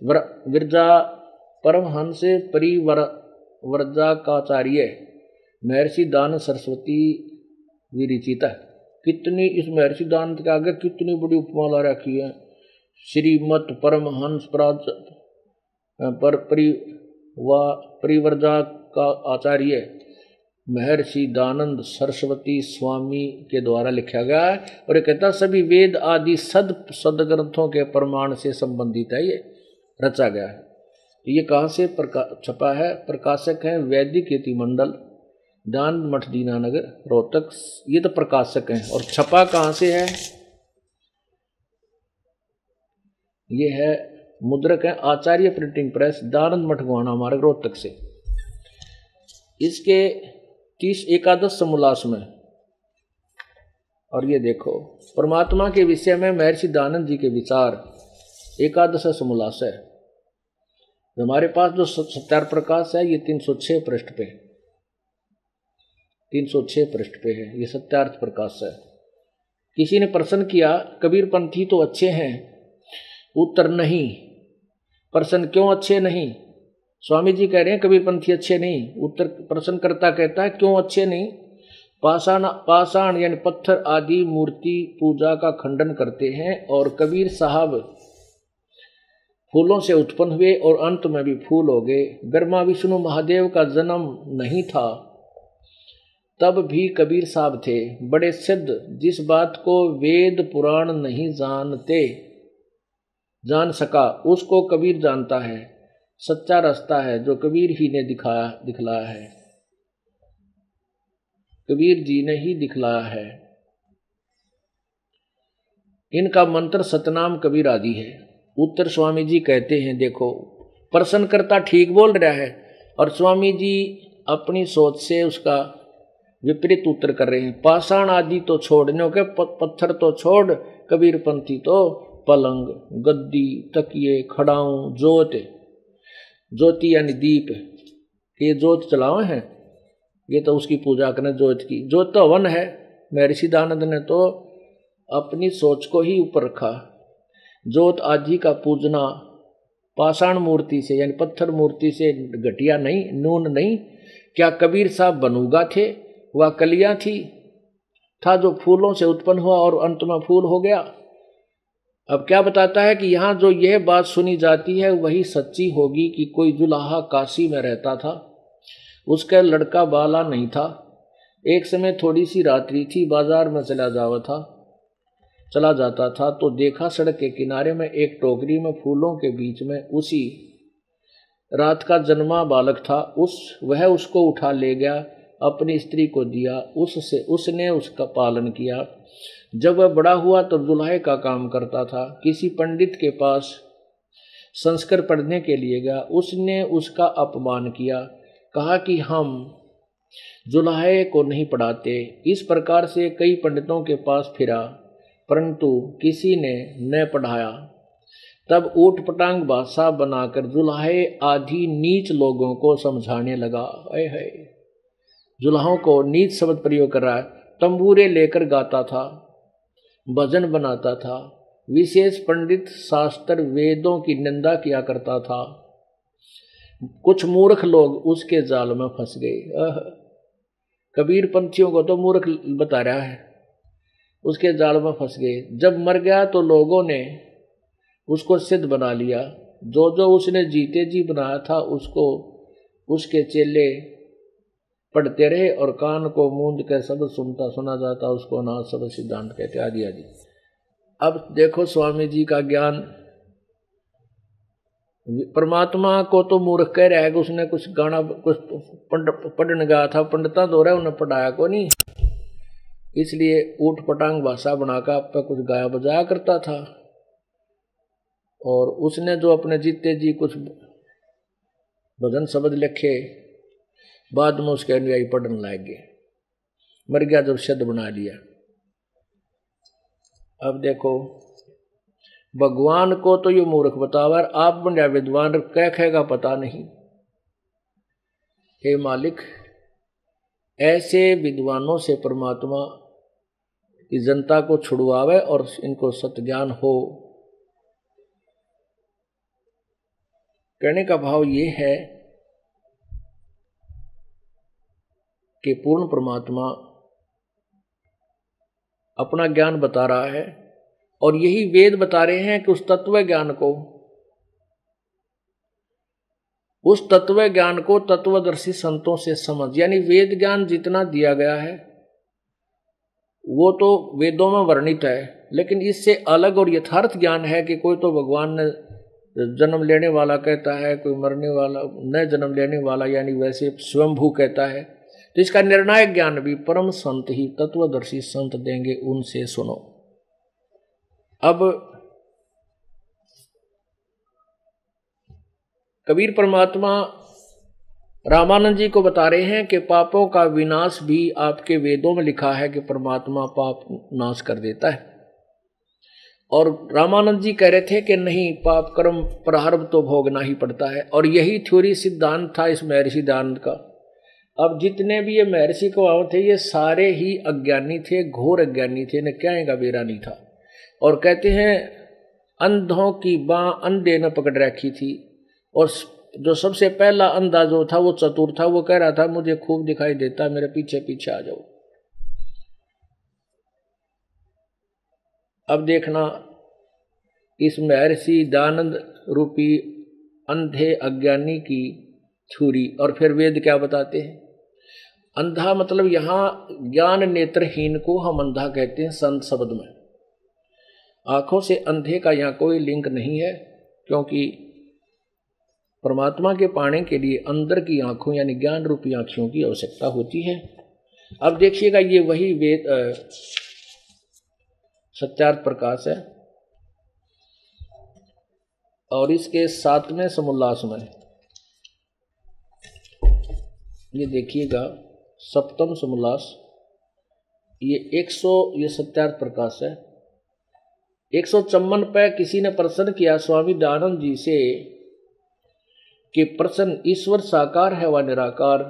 विरजा परमहंस परिवर्जाकाचार्य महर्षि दान सरस्वती विरचित है। कितनी इस महर्षि दान के आगे कितनी बड़ी उपमाला रखी है। श्रीमत परमहंस परिवर्जा का आचार्य महर्षि दानंद सरस्वती स्वामी के द्वारा लिखा गया है। और ये कहता सभी वेद आदि सदग्रंथों के प्रमाण से संबंधित है, ये रचा गया है। तो ये कहाँ से छपा है? प्रकाशक है वैदिक यति मंडल, दान मठ दीनानगर रोहतक। ये तो प्रकाशक हैं। और छपा कहाँ से है? ये है मुद्रक है आचार्य प्रिंटिंग प्रेस, दानंद मठ गोहाना मार्ग रोहतक से। इसके 30 एकादश समोल्लास में। और ये देखो परमात्मा के विषय में महर्षि दानंद जी के विचार, एकादश समोल्लास है। हमारे पास जो सत्यार्थ प्रकाश है ये 306 पृष्ठ पे, 306 पृष्ठ पे है, ये सत्यार्थ प्रकाश है। किसी ने प्रश्न किया कबीर पंथी तो अच्छे हैं, उत्तर नहीं। प्रश्न क्यों अच्छे नहीं? स्वामी जी कह रहे हैं कबीर पंथी अच्छे नहीं। उत्तर प्रश्नकर्ता कहता है क्यों अच्छे नहीं? पाषाण यानी पत्थर आदि मूर्ति पूजा का खंडन करते हैं, और कबीर साहब फूलों से उत्पन्न हुए और अंत में भी फूल हो गए। ब्रह्मा विष्णु महादेव का जन्म नहीं था तब भी कबीर साहब थे बड़े सिद्ध। जिस बात को वेद पुराण नहीं जान सका उसको कबीर जानता है। सच्चा रास्ता है जो कबीर ही ने दिखलाया है, कबीर जी ने ही दिखलाया है। इनका मंत्र सतनाम कबीर आदि है। उत्तर स्वामी जी कहते हैं, देखो प्रश्नकर्ता ठीक बोल रहा है और स्वामी जी अपनी सोच से उसका विपरीत उत्तर कर रहे हैं। पाषाण आदि तो छोड़ने के, पत्थर तो छोड़, कबीर पंथी तो पलंग गद्दी तकिए खड़ाऊं ज्योति यानी दीप, ये ज्योत चलावे हैं, ये तो उसकी पूजा करें ज्योत की। ज्योत तो हवन है। महर्षि दानंद ने तो अपनी सोच को ही ऊपर रखा। ज्योत आदि का पूजना पाषाण मूर्ति से यानी पत्थर मूर्ति से घटिया नहीं, नून नहीं। क्या कबीर साहब बनूगा थे? वह कलियां था जो फूलों से उत्पन्न हुआ और अंत में फूल हो गया। अब क्या बताता है कि यहाँ जो यह बात सुनी जाती है वही सच्ची होगी कि कोई जुलाहा काशी में रहता था, उसका लड़का बाला नहीं था। एक समय थोड़ी सी रात्रि थी, बाजार में चला जाता था तो देखा सड़क के किनारे में एक टोकरी में फूलों के बीच में उसी रात का जन्मा बालक था। वह उसको उठा ले गया, अपनी स्त्री को दिया, उसने उसका पालन किया। जब वह बड़ा हुआ तो दुल्हे का काम करता था। किसी पंडित के पास संस्कार पढ़ने के लिए गया, उसने उसका अपमान किया, कहा कि हम जुल्हे को नहीं पढ़ाते। इस प्रकार से कई पंडितों के पास फिरा परंतु किसी ने न पढ़ाया। तब ऊट पटांग भाषा बनाकर जुल्हे आदि नीच लोगों को समझाने लगा। है जुल्हों को नीच शब्द प्रयोग कर रहा है। तंबूरे लेकर गाता था, भजन बनाता था। विशेष पंडित शास्त्र वेदों की निंदा किया करता था। कुछ मूर्ख लोग उसके जाल में फंस गए। कबीर पंथियों को तो मूर्ख बता रहा है, उसके जाल में फंस गए। जब मर गया तो लोगों ने उसको सिद्ध बना लिया। जो जो उसने जीते जी बनाया था उसको उसके चेले पढ़ते रहे और कान को मूंद कर शब्द सुनता सुना जाता, उसको अनाथ शब्द सिद्धांत कहते आदि आदि। अब देखो स्वामी जी का ज्ञान, परमात्मा को तो मूर्ख कह रहा है कि उसने कुछ गाना कुछ पढ़ने गया था, पंडिता दो रहा उन्हें पढ़ाया को नहीं, इसलिए ऊट पटांग भाषा बनाकर आप पे कुछ गाया बजाया करता था। और उसने जो अपने जीते जी कुछ भजन शब्द लिखे, बाद में उसके अनुयायी पढ़ने लग गए, मर गया जब शब्द बना लिया। अब देखो भगवान को तो ये मूर्ख बतावर, आप बंड्या विद्वान कह कहेगा पता नहीं। हे मालिक, ऐसे विद्वानों से परमात्मा की जनता को छुड़वावे और इनको सत्ज्ञान हो। कहने का भाव ये है कि पूर्ण परमात्मा अपना ज्ञान बता रहा है और यही वेद बता रहे हैं कि उस तत्व ज्ञान को तत्वदर्शी संतों से समझ, यानी वेद ज्ञान जितना दिया गया है वो तो वेदों में वर्णित है, लेकिन इससे अलग और यथार्थ ज्ञान है कि कोई तो भगवान ने जन्म लेने वाला कहता है, कोई मरने वाला न जन्म लेने वाला, यानी वैसे स्वयंभू कहता है। तो इसका निर्णायक ज्ञान भी परम संत ही तत्वदर्शी संत देंगे, उनसे सुनो। अब कबीर परमात्मा रामानंद जी को बता रहे हैं कि पापों का विनाश भी आपके वेदों में लिखा है कि परमात्मा पाप नाश कर देता है। और रामानंद जी कह रहे थे कि नहीं, पाप कर्म प्रारब्ध तो भोगना ही पड़ता है। और यही थ्योरी सिद्धांत था इस महर्षि दयानंद का। अब जितने भी ये महर्षि को थे ये सारे ही अज्ञानी थे, घोर अज्ञानी थे, इन्हें क्या का बेरा नहीं था। और कहते हैं अंधों की बाँ अंधे ने पकड़ रखी थी, और जो सबसे पहला अंधा जो था वो चतुर था, वो कह रहा था मुझे खूब दिखाई देता, मेरे पीछे पीछे आ जाओ। अब देखना इस महर्षि दयानंद रूपी अंधे अज्ञानी की छुरी। और फिर वेद क्या बताते हैं? अंधा मतलब यहां ज्ञान नेत्रहीन को हम अंधा कहते हैं संत शब्द में। आंखों से अंधे का यहाँ कोई लिंक नहीं है, क्योंकि परमात्मा के पाने के लिए अंदर की आंखों यानी ज्ञान रूपी आंखों की आवश्यकता होती है। अब देखिएगा ये वही वेद सत्यार्थ प्रकाश है, और इसके 7वें समोल्लास में ये देखिएगा 7वां समोल्लास, ये सत्यार्थ प्रकाश है। 154 पे किसी ने प्रश्न किया स्वामी दयानंद जी से कि प्रश्न ईश्वर साकार है व निराकार?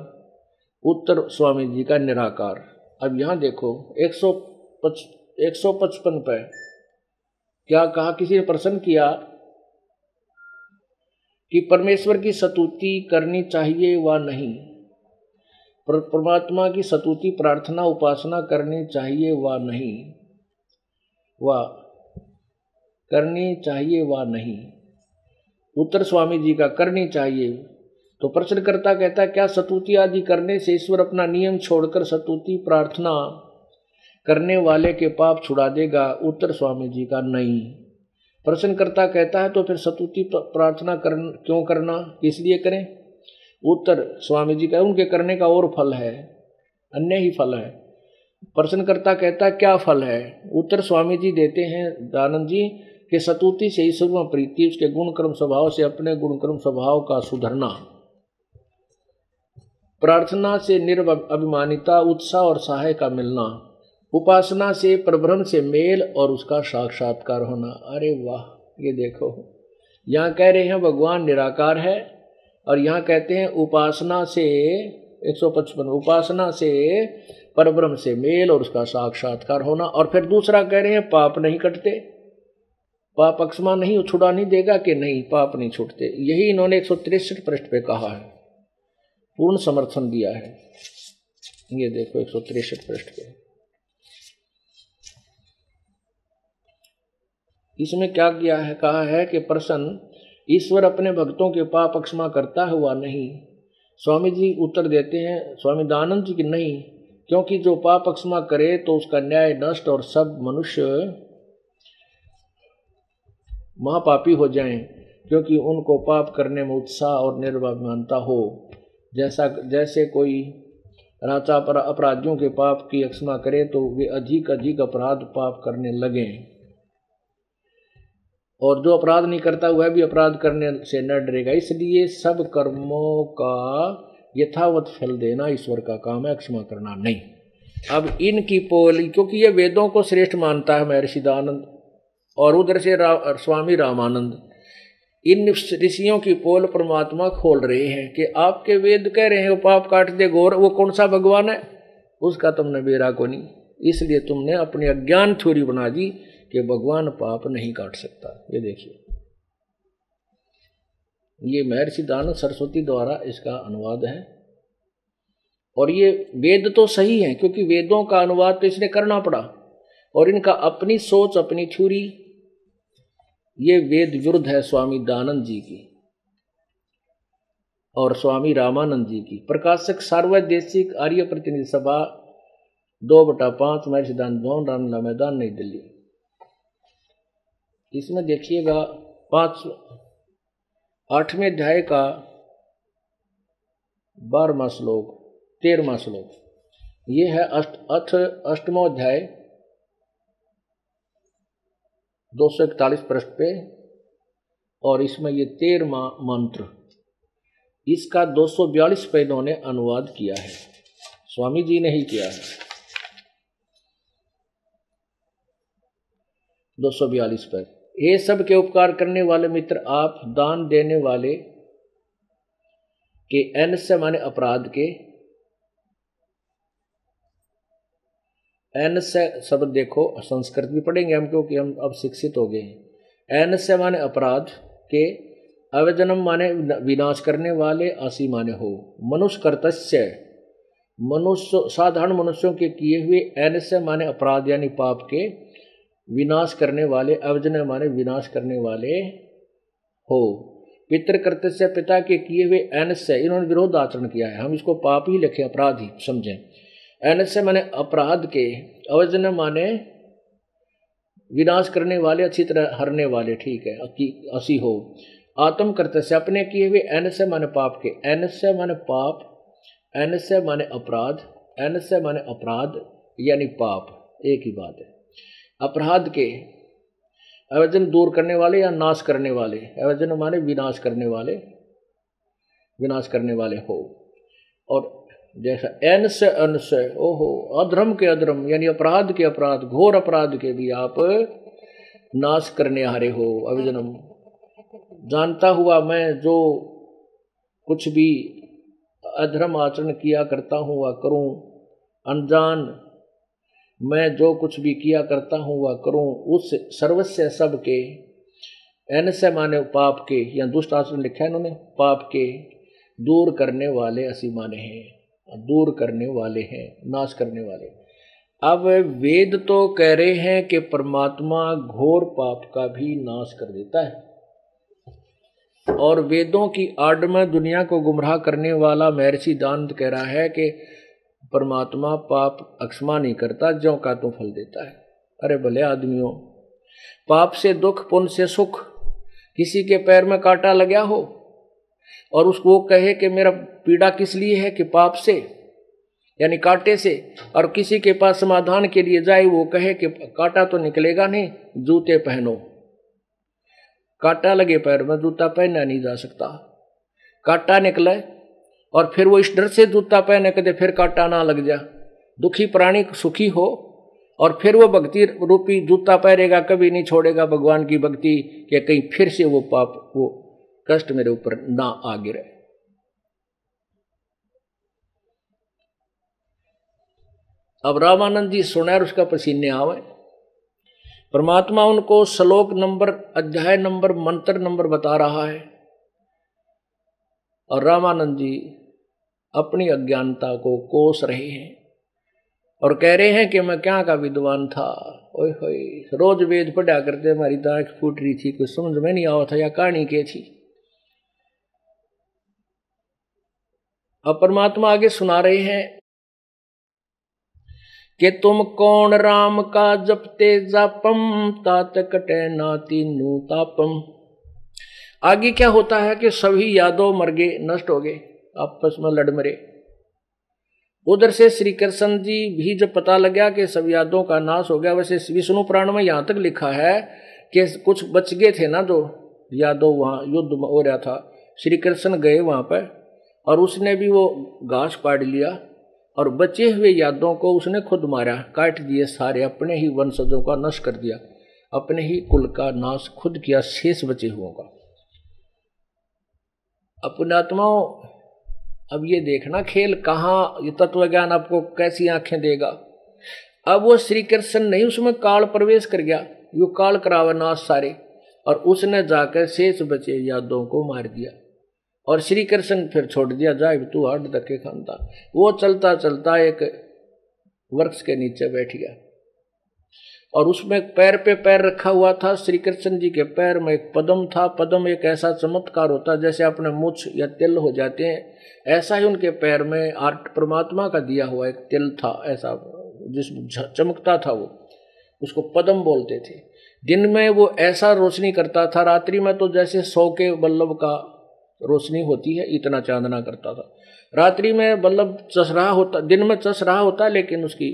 उत्तर स्वामी जी का निराकार। अब यहां देखो 155 पे क्या कहा, किसी ने प्रश्न किया कि परमेश्वर की स्तुति करनी चाहिए व नहीं, परमात्मा की स्तुति प्रार्थना उपासना करनी चाहिए व नहीं, करनी चाहिए व नहीं? उत्तर स्वामी जी का करनी चाहिए। तो प्रश्नकर्ता कहता है क्या स्तुति आदि करने से ईश्वर अपना नियम छोड़कर स्तुति प्रार्थना करने वाले के पाप छुड़ा देगा? उत्तर स्वामी जी का नहीं। प्रश्नकर्ता कहता है तो फिर स्तुति प्रार्थना क्यों करना, इसलिए करें? उत्तर स्वामी जी का उनके करने का और फल है, अन्य ही फल है। प्रश्नकर्ता कहता है क्या फल है? उत्तर स्वामी जी देते हैं दयानंद जी कि स्तुति से ईश्वर में प्रीति, उसके गुण कर्म स्वभाव से अपने गुण कर्म स्वभाव का सुधरना, प्रार्थना से निर्अभिमानिता उत्साह और सहाय का मिलना, उपासना से परब्रह्म से मेल और उसका साक्षात्कार होना। अरे वाह, ये देखो यहाँ कह रहे हैं भगवान निराकार है, और यहाँ कहते हैं उपासना से 155 उपासना से परब्रह्म से मेल और उसका साक्षात्कार होना। और फिर दूसरा कह रहे हैं पाप नहीं कटते। पाप अक्षमा नहीं छुड़ा नहीं देगा कि नहीं, पाप नहीं छूटते। यही इन्होंने 163 पृष्ठ पे कहा है, पूर्ण समर्थन दिया है। ये देखो 163 पृष्ठ पे इसमें क्या किया है, कहा है कि प्रसन्न ईश्वर अपने भक्तों के पाप अक्षमा करता हुआ नहीं। स्वामी जी उत्तर देते हैं, स्वामी दयानंद जी की नहीं, क्योंकि जो पाप अक्षमा करे तो उसका न्याय नष्ट और सब मनुष्य महापापी हो जाएं, क्योंकि उनको पाप करने में उत्साह और निर्भयता हो। जैसे कोई राजा पर अपराधियों के पाप की अक्षमा करे तो वे अधिक अधिक अपराध पाप करने लगें, और जो अपराध नहीं करता वह भी अपराध करने से न डरेगा। इसलिए सब कर्मों का यथावत फल देना ईश्वर का काम है, क्षमा करना नहीं। अब इनकी पोल, क्योंकि ये वेदों को श्रेष्ठ मानता है महर्षि दयानंद, और उधर से स्वामी रामानंद, इन ऋषियों की पोल परमात्मा खोल रहे हैं कि आपके वेद कह रहे हैं पाप काट दे घोर, वो कौन सा भगवान है, उसका तुमने बेरा को नहीं, इसलिए तुमने अपनी अज्ञान थ्योरी बना दी कि भगवान पाप नहीं काट सकता। ये देखिए, ये महर्षि दयानंद सरस्वती द्वारा इसका अनुवाद है। और ये वेद तो सही है, क्योंकि वेदों का अनुवाद तो इसने करना पड़ा, और इनका अपनी सोच अपनी थ्योरी ये वेद विरुद्ध है स्वामी दयानंद जी की और स्वामी रामानंद जी की। प्रकाशक सार्वदेशिक आर्य प्रतिनिधि सभा 2/5 महर्षि दयानंद भवन, रामलीला मैदान, नई दिल्ली। इसमें देखिएगा 8वें अध्याय का 12वां श्लोक, 13वां श्लोक, ये है 8वां अध्याय 241 पृष्ठ पे, और इसमें ये 13वां मंत्र, इसका 242 पे इन्होंने अनुवाद किया है, स्वामी जी ने ही किया है। 242 पर, ये सब के उपकार करने वाले मित्र, आप दान देने वाले के एन से माने अपराध के, एन से शब्द देखो, संस्कृत भी पढ़ेंगे हम क्योंकि हम अब शिक्षित हो गए हैं। एन से माने अपराध के, अवजनम माने विनाश करने वाले, असी माने हो, मनुष्य कर्तस्य, मनुष्य साधारण मनुष्यों के किए हुए, एन से माने अपराध यानी पाप के, विनाश करने वाले, अवजन माने विनाश करने वाले हो। पितृकृत्य से, पिता के किए हुए, एन से, इन्होंने विरोध आचरण किया है, हम इसको पाप ही लिखे, अपराध ही समझें। एन से माने अपराध के, अवजन माने विनाश करने वाले, अच्छी तरह हरने वाले, ठीक है, असी हो। आत्म कर्तव्य से, अपने किए हुए, एन से माने पाप के, एन से माने पाप, एन से माने अपराध, एन से माने अपराध यानी पाप, एक ही बात है। अपराध के, अवजन दूर करने वाले या नाश करने वाले, अवजन माने विनाश करने वाले, विनाश करने वाले हो। और जैसा एन से अन से, ओहो, अधर्म के अधर्म यानी अपराध के अपराध, घोर अपराध के भी आप नाश करने हारे हो। अवजनम, जानता हुआ मैं जो कुछ भी अधर्म आचरण किया करता हूँ वह करूँ, अनजान मैं जो कुछ भी किया करता हूँ वह करूँ, उस सर्वस्व सब के, एन से माने पाप के, या दुष्ट आचरण लिखा है इन्होंने, पाप के दूर करने वाले असी माने हैं, दूर करने वाले हैं, नाश करने वाले। अब वेद तो कह रहे हैं कि परमात्मा घोर पाप का भी नाश कर देता है, और वेदों की आड़ में दुनिया को गुमराह करने वाला महर्षि दयानंद कह रहा है कि परमात्मा पाप अक्षमा नहीं करता, ज्यों का तो फल देता है। अरे भले आदमियों, पाप से दुख, पुण्य से सुख। किसी के पैर में कांटा लगा हो और उसको कहे कि मेरा पीड़ा किस लिए है, कि पाप से यानी कांटे से, और किसी के पास समाधान के लिए जाए, वो कहे कि कांटा तो निकलेगा नहीं, जूते पहनो। कांटा लगे पैर में, जूता पहना नहीं जा सकता। कांटा निकले और फिर वो इस डर से जूता पहने कदे फिर कांटा ना लग जा। दुखी प्राणी सुखी हो और फिर वो भक्ति रूपी जूता पहनेगा, कभी नहीं छोड़ेगा भगवान की भक्ति, कि कहीं फिर से वो पाप, वो कष्ट मेरे ऊपर ना आ गिरे। अब रामानंद जी सुने और उसका पसीने आवे। परमात्मा उनको श्लोक नंबर, अध्याय नंबर, मंत्र नंबर बता रहा है और रामानंद जी अपनी अज्ञानता को कोस रहे हैं और कह रहे हैं कि मैं क्या का विद्वान था। ओए होए, रोज वेद पढ़ा करते, हमारी तो आंख फूट रही थी, कुछ समझ में नहीं आवा था या कहानी के थी। अब परमात्मा आगे सुना रहे हैं कि तुम कौन राम का जपते जापम, तात कटे नाती नू तापम। आगे क्या होता है कि सभी यादव मर गए, नष्ट हो गए, आपस में लड़ मरे। उधर से श्री कृष्ण जी भी जब पता लगा कि सब यादों का नाश हो गया, वैसे विष्णु पुराण में यहां तक लिखा है कि कुछ बच गए थे ना, जो यादव वहां युद्ध हो रहा था, श्री कृष्ण गए वहां पर और उसने भी वो घास पाड़ लिया और बचे हुए यादवों को उसने खुद मारा, काट दिए सारे, अपने ही वंशजों का नाश कर दिया, अपने ही कुल का नाश खुद किया, शेष बचे हुओं का। अपने आत्माओं, अब ये देखना खेल कहाँ, ये तत्व ज्ञान आपको कैसी आंखें देगा। अब वो श्री कृष्ण नहीं, उसमें काल प्रवेश कर गया, यो काल करावे नाश सारे, और उसने जाकर शेष बचे यादवों को मार दिया और श्री कृष्ण फिर छोड़ दिया, जाए तू हाथ धक्के खानता। वो चलता चलता एक वृक्ष के नीचे बैठ गया और उसमें पैर पे पैर रखा हुआ था। श्री कृष्ण जी के पैर में एक पद्म था। पद्म एक ऐसा चमत्कार होता, जैसे अपने मुछ या तिल हो जाते हैं, ऐसा ही उनके पैर में आर्ट परमात्मा का दिया हुआ एक तिल था, ऐसा जिसमें चमकता था, वो उसको पद्म बोलते थे। दिन में वो ऐसा रोशनी करता था, रात्रि में तो जैसे 100 के बल्लभ का रोशनी होती है, इतना चांदना करता था। रात्रि में बल्लभ चस रहा होता, दिन में चस रहा होता, लेकिन उसकी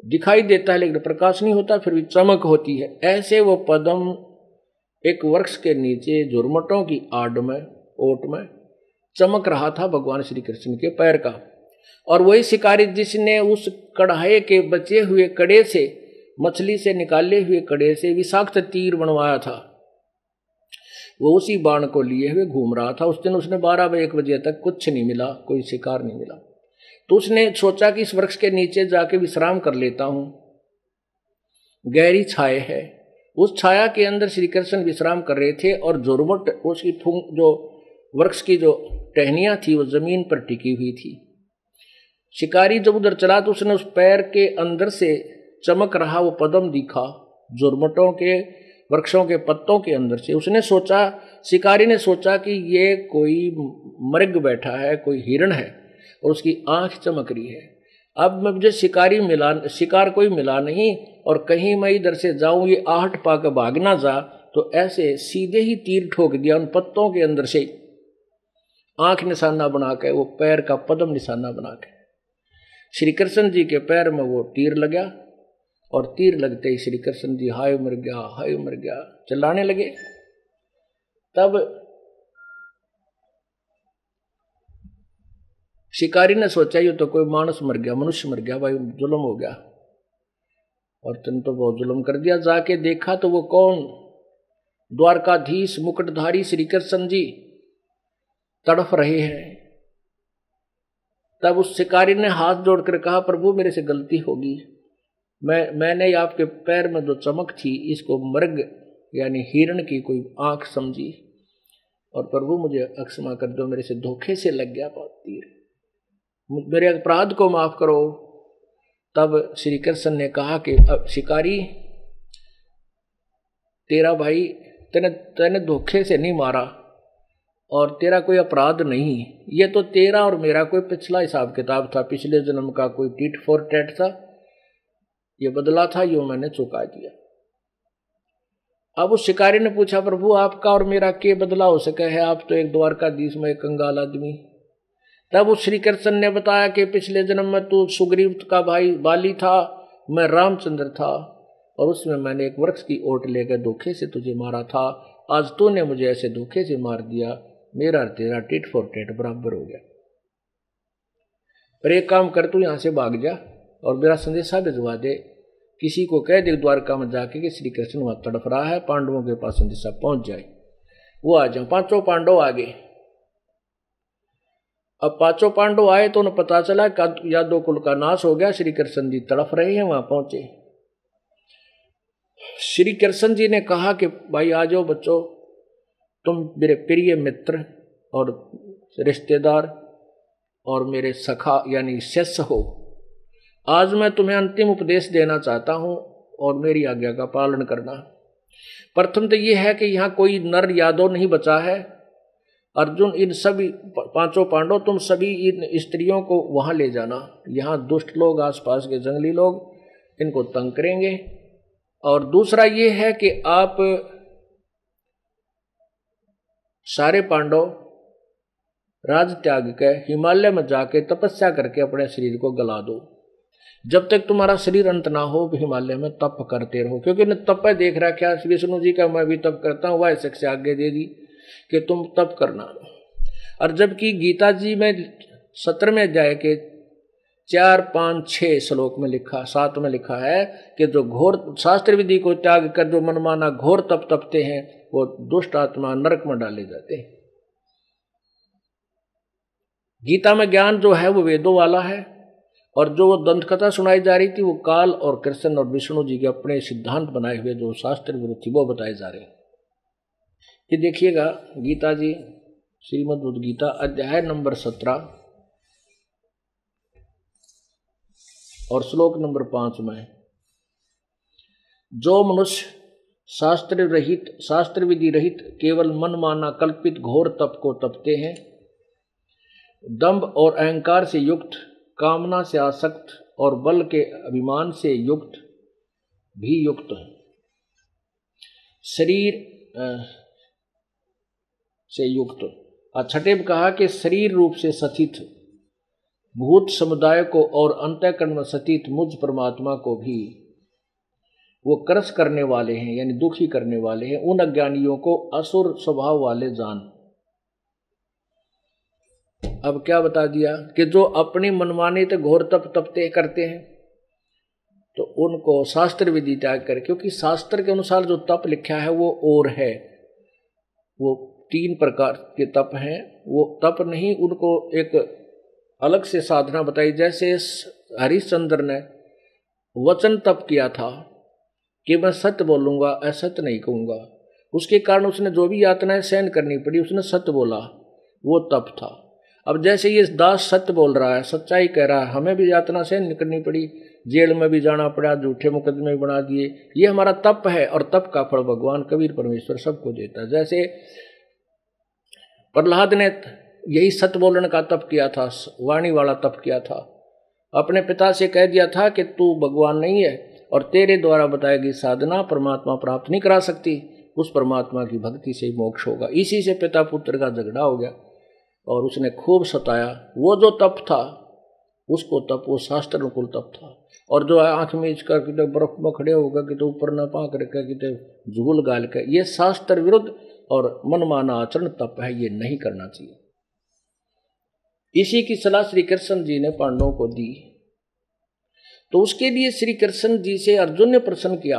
दिखाई देता है लेकिन प्रकाश नहीं होता, फिर भी चमक होती है। ऐसे वो पद्म एक वृक्ष के नीचे झुरमटों की आड़ में, ओट में चमक रहा था भगवान श्री कृष्ण के पैर का। और वही शिकारी जिसने उस कढ़ाई के बचे हुए कड़े से, मछली से निकाले हुए कड़े से विषाक्त तीर बनवाया था, वो उसी बाण को लिए हुए घूम रहा था। उस दिन उसने 12-1 बजे तक कुछ नहीं मिला, कोई शिकार नहीं मिला। तो उसने सोचा कि इस वृक्ष के नीचे जाके विश्राम कर लेता हूं, गहरी छाया है। उस छाया के अंदर श्री कृष्ण विश्राम कर रहे थे और झुरमुट, उसकी जो वृक्ष की जो टहनियां थी वो जमीन पर टिकी हुई थी। शिकारी जब उधर चला तो उसने उस पैर के अंदर से चमक रहा वो पद्म दिखा, झुरमुटों के वृक्षों के पत्तों के अंदर से। उसने सोचा, शिकारी ने सोचा कि ये कोई मृग बैठा है, कोई हिरण है, और उसकी आंख चमक रही है। अब मुझे शिकार कोई मिला नहीं, और कहीं मैं इधर से जाऊं, ये आहट पाकर भाग ना जा, तो ऐसे सीधे ही तीर ठोक दिया उन पत्तों के अंदर से, आंख निशाना बना के, वो पैर का पद्म निशाना बना के। श्री कृष्ण जी के पैर में वो तीर लगा और तीर लगते ही श्री कृष्ण जी हाय मर गया, हाय मर गया चिल्लाने लगे। तब शिकारी ने सोचा ये तो कोई मानस मर गया, मनुष्य मर गया, भाई जुल्म हो गया, और तुम तो बहुत जुल्म कर दिया। जाके देखा तो वो कौन, द्वारकाधीश मुकुटधारी श्री कृष्ण जी तड़फ रहे हैं। तब उस शिकारी ने हाथ जोड़कर कहा, प्रभु मेरे से गलती होगी, मैंने आपके पैर में जो चमक थी इसको मृग यानी हिरण की कोई आंख समझी, और प्रभु मुझे क्षमा कर दो, मेरे से धोखे से लग गया तीर, मेरे अपराध को माफ करो। तब श्री कृष्ण ने कहा कि अब शिकारी, तेरा भाई तेने धोखे से नहीं मारा और तेरा कोई अपराध नहीं, ये तो तेरा और मेरा कोई पिछला हिसाब किताब था, पिछले जन्म का कोई टिट फॉर टैट था, ये बदला था, यो मैंने चुका दिया। अब उस शिकारी ने पूछा, प्रभु आपका और मेरा क्या बदला हो सके है, आप तो एक द्वारकाधीश में एक कंगाल आदमी। तब उस श्री कृष्ण ने बताया कि पिछले जन्म में तू सुग्रीव का भाई बाली था, मैं रामचंद्र था, और उसमें मैंने एक वृक्ष की ओट लेकर धोखे से तुझे मारा था, आज तूने मुझे ऐसे धोखे से मार दिया, मेरा तेरा टिट फॉर टेट बराबर हो गया। पर एक काम कर, तू यहां से भाग जा और मेरा संदेशा भिजवा दे, किसी को कह दे द्वारका में जाके कि श्री कृष्ण वहां तड़फ रहा है, पांडवों के पास संदेशा पहुंच जाए, वो आ जाए। 5 पांडव आ गए। अब 5 पांडव आए तो उन्हें पता चला यादव कुल का नाश हो गया, श्री कृष्ण जी तड़फ रहे हैं, वहां पहुंचे। श्री कृष्ण जी ने कहा कि भाई आ जाओ बच्चों, तुम मेरे प्रिय मित्र और रिश्तेदार और मेरे सखा यानी शिष्य हो। आज मैं तुम्हें अंतिम उपदेश देना चाहता हूं और मेरी आज्ञा का पालन करना। प्रथम तो यह है कि यहाँ कोई नर यादव नहीं बचा है। अर्जुन, इन सभी पांचों पांडव, तुम सभी इन स्त्रियों को वहां ले जाना। यहाँ दुष्ट लोग, आसपास के जंगली लोग इनको तंग करेंगे। और दूसरा ये है कि आप सारे पांडव राज त्याग के हिमालय में जाके तपस्या करके अपने शरीर को गला दो। जब तक तुम्हारा शरीर अंत ना हो हिमालय में तप करते रहो, क्योंकि न तप देख रहा क्या विष्णु जी का मैं भी तप करता हूँ, वह शिक्षा से आगे दे दी कि तुम तप करना। और जबकि गीता जी में 17वें अध्याय के 4, 5, 6 श्लोक में लिखा, 7 में लिखा है कि जो घोर शास्त्र विधि को त्याग कर जो मनमाना घोर तप तपते हैं वो दुष्ट आत्मा नरक में डाले जाते हैं। गीता में ज्ञान जो है वो वेदों वाला है, और जो वो दंत कथा सुनाई जा रही थी वो काल और कृष्ण और विष्णु जी के अपने सिद्धांत बनाए हुए जो शास्त्र विरुद्ध थी वो बताए जा रहे हैं। ये देखिएगा गीता जी, श्रीमद् भगवद गीता अध्याय नंबर 17 और श्लोक नंबर 5 में, जो मनुष्य शास्त्र विधि रहित केवल मनमाना कल्पित घोर तप को तपते हैं, दंभ और अहंकार से युक्त, कामना से आसक्त और बल के अभिमान से युक्त भी युक्त है, शरीर से युक्त। छठे में कहा कि शरीर रूप से सथित भूत समुदाय को और अंतःकरण में सतीत मुझ परमात्मा को भी वो क्रस करने वाले हैं, यानी दुखी करने वाले हैं। उन अज्ञानियों को असुर स्वभाव वाले जान। अब क्या बता दिया कि जो अपनी मनमानी तो घोर तप तपते करते हैं तो उनको शास्त्र विधि त्याग कर, क्योंकि शास्त्र के अनुसार जो तप लिखा है वो और है, वो 3 प्रकार के तप हैं। वो तप नहीं, उनको एक अलग से साधना बताई। जैसे हरिश्चंद्र ने वचन तप किया था कि मैं सत्य बोलूंगा, असत्य नहीं कहूंगा, उसके कारण उसने जो भी यातनाएं सहन करनी पड़ी उसने सत्य बोला, वो तप था। अब जैसे ये दास सत्य बोल रहा है, सच्चाई कह रहा है, हमें भी यातना सहन करनी पड़ी, जेल में भी जाना पड़ा, झूठे मुकदमे भी बना दिए, ये हमारा तप है। और तप का फल भगवान कबीर परमेश्वर सबको देता है। जैसे प्रहलाद ने यही सत्य बोलने का तप किया था, वाणी वाला तप किया था। अपने पिता से कह दिया था कि तू भगवान नहीं है और तेरे द्वारा बताई गई साधना परमात्मा प्राप्त नहीं करा सकती, उस परमात्मा की भक्ति से मोक्ष होगा। इसी से पिता पुत्र का झगड़ा हो गया और उसने खूब सताया। वो जो तप था उसको तप, वो शास्त्र अनुकूल तप था। और जो आंख मीच कर कितने बर्फ में खड़े होगा, कितने ऊपर न पाक रखा, कितने झूल गाल के, ये शास्त्र विरुद्ध और मनमाना आचरण तप है, ये नहीं करना चाहिए। इसी की सलाह श्री कृष्ण जी ने पांडवों को दी। तो उसके लिए श्री कृष्ण जी से अर्जुन ने प्रश्न किया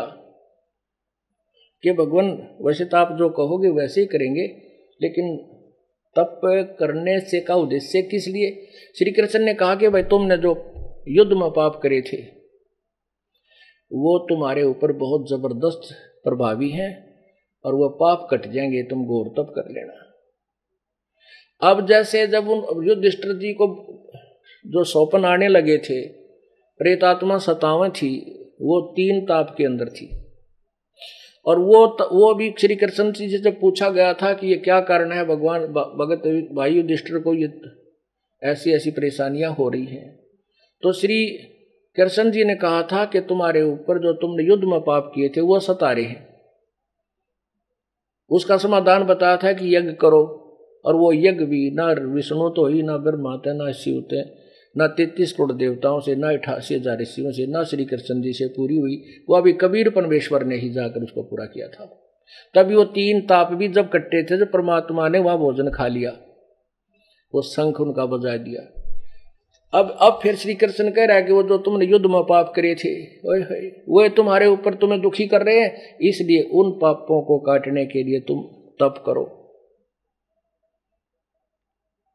कि भगवान वैसे तो आप जो कहोगे वैसे ही करेंगे, लेकिन तप करने से का उद्देश्य किस लिए? श्री कृष्ण ने कहा कि भाई तुमने जो युद्ध में पाप करे थे वो तुम्हारे ऊपर बहुत जबरदस्त प्रभावी हैं और वह पाप कट जाएंगे, तुम घोर तप कर लेना। अब जैसे जब उन युधिष्ठिर जी को जो सौपन आने लगे थे, प्रेतात्मा 57 थी, वो 3 ताप के अंदर थी। और वो भी श्री कृष्ण जी से जब पूछा गया था कि ये क्या कारण है भगवान भगत भाई युधिष्ठिर को ये ऐसी ऐसी परेशानियां हो रही हैं, तो श्री कृष्ण जी ने कहा था कि तुम्हारे ऊपर जो तुमने युद्ध में पाप किए थे वो सता रहे हैं। उसका समाधान बताया था कि यज्ञ करो, और वो यज्ञ भी ना विष्णु तो ही, ना ब्रह्मा थे, ना शिव थे, ना 33 करोड़ देवताओं से, ना 88,000 ऋषियों से, ना श्री कृष्ण जी से पूरी हुई। वो अभी कबीर परमेश्वर ने ही जाकर उसको पूरा किया था। तभी वो 3 ताप भी जब कट्टे थे, जब परमात्मा ने वहां भोजन खा लिया, वो शंख उनका बजा दिया। अब फिर श्री कृष्ण कह रहा है कि वो जो तुमने युद्ध में पाप करे थे वो तुम्हारे ऊपर तुम्हें दुखी कर रहे हैं, इसलिए उन पापों को काटने के लिए तुम तप करो।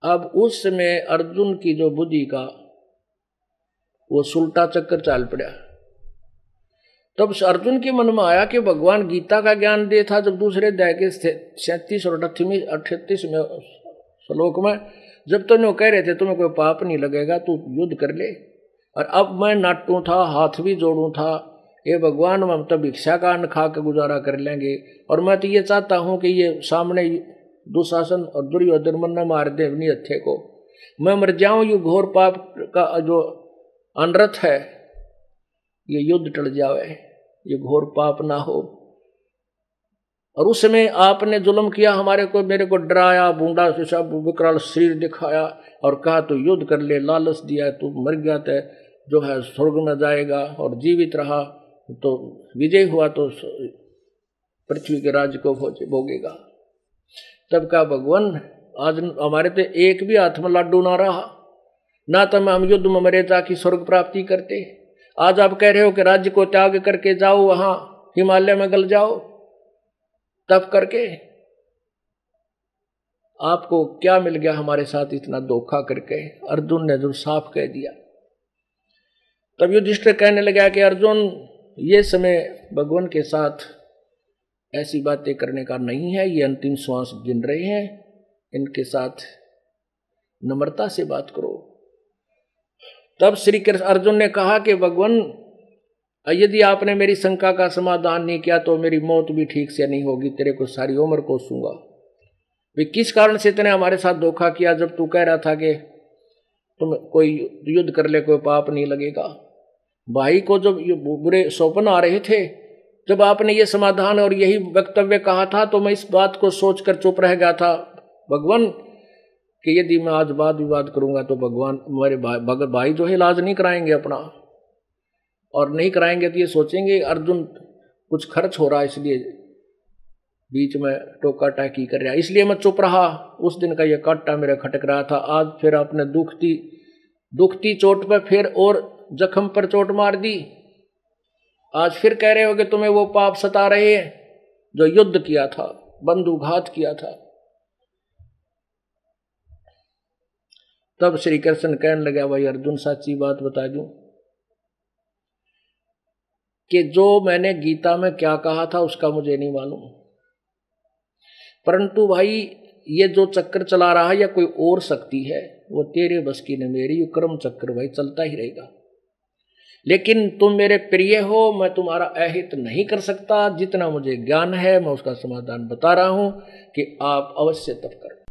अब उस समय अर्जुन की जो बुद्धि का वो सुलटा चक्कर चाल पड़ा। तब अर्जुन के मन में आया कि भगवान गीता का ज्ञान दे था जब दूसरे अध्याय के 37 और 38 में श्लोक में, जब तो कह रहे थे तुम्हें कोई पाप नहीं लगेगा, तू युद्ध कर ले, और अब मैं नाटू था, हाथ भी जोड़ू था, ये भगवान हम तो भिक्षा का अन्न खा के गुजारा कर लेंगे, और मैं तो ये चाहता हूँ कि ये सामने दुशासन और दुर्योधन मन न मार दे अपनी हत्या को, मैं मर जाऊं, ये घोर पाप का जो अनर्थ है ये युद्ध टल जावे, ये घोर पाप ना हो। और उस समय आपने जुल्म किया हमारे को, मेरे को डराया, बूंदा सब विकराल शरीर दिखाया और कहा तू युद्ध कर ले, लालच दिया, तू मर गया तो जो है स्वर्ग में जाएगा, और जीवित रहा तो विजय हुआ तो पृथ्वी के राज्य को भोगेगा। तब का भगवान आज हमारे तो एक भी हाथ में लाडू ना रहा, ना तो हम युद्ध में मरे ताकि स्वर्ग प्राप्ति करते। आज आप कह रहे हो कि राज्य को त्याग करके जाओ, वहां हिमालय में गल जाओ तब करके, आपको क्या मिल गया हमारे साथ इतना धोखा करके? अर्जुन ने जो साफ कह दिया। तब युधिष्ठिर कहने लगा कि अर्जुन, ये समय भगवान के साथ ऐसी बातें करने का नहीं है, ये अंतिम श्वास गिन रहे हैं, इनके साथ नम्रता से बात करो। तब श्री कृष्ण अर्जुन ने कहा कि भगवान, यदि आपने मेरी शंका का समाधान नहीं किया तो मेरी मौत भी ठीक से नहीं होगी, तेरे को सारी उम्र कोसूंगा। वे किस कारण से तूने हमारे साथ धोखा किया जब तू कह रहा था कि तुम कोई युद्ध कर ले, कोई पाप नहीं लगेगा? भाई को जब ये बुरे स्वप्न आ रहे थे, जब आपने ये समाधान और यही वक्तव्य कहा था, तो मैं इस बात को सोचकर चुप रह गया था भगवान कि यदि मैं आज वाद विवाद करूंगा तो भगवान मेरे भाई जो है इलाज नहीं कराएंगे अपना, और नहीं कराएंगे तो ये सोचेंगे अर्जुन कुछ खर्च हो रहा है इसलिए बीच में टोका टाकी कर रहा है, इसलिए मैं चुप रहा। उस दिन का ये कांटा मेरा खटक रहा था। आज फिर आपने दुखती चोट पर फिर और जख्म पर चोट मार दी। आज फिर कह रहे हो कि तुम्हें वो पाप सता रहे हैं जो युद्ध किया था, बंधुघात किया था। तब श्री कृष्ण कहने लगा, भाई अर्जुन सच्ची बात बता दूं कि जो मैंने गीता में क्या कहा था उसका मुझे नहीं मालूम, परंतु भाई ये जो चक्कर चला रहा है या कोई और शक्ति है वो तेरे बस की न मेरी, ये कर्म चक्र भाई चलता ही रहेगा। लेकिन तुम मेरे प्रिय हो, मैं तुम्हारा अहित नहीं कर सकता। जितना मुझे ज्ञान है मैं उसका समाधान बता रहा हूं कि आप अवश्य तप करो।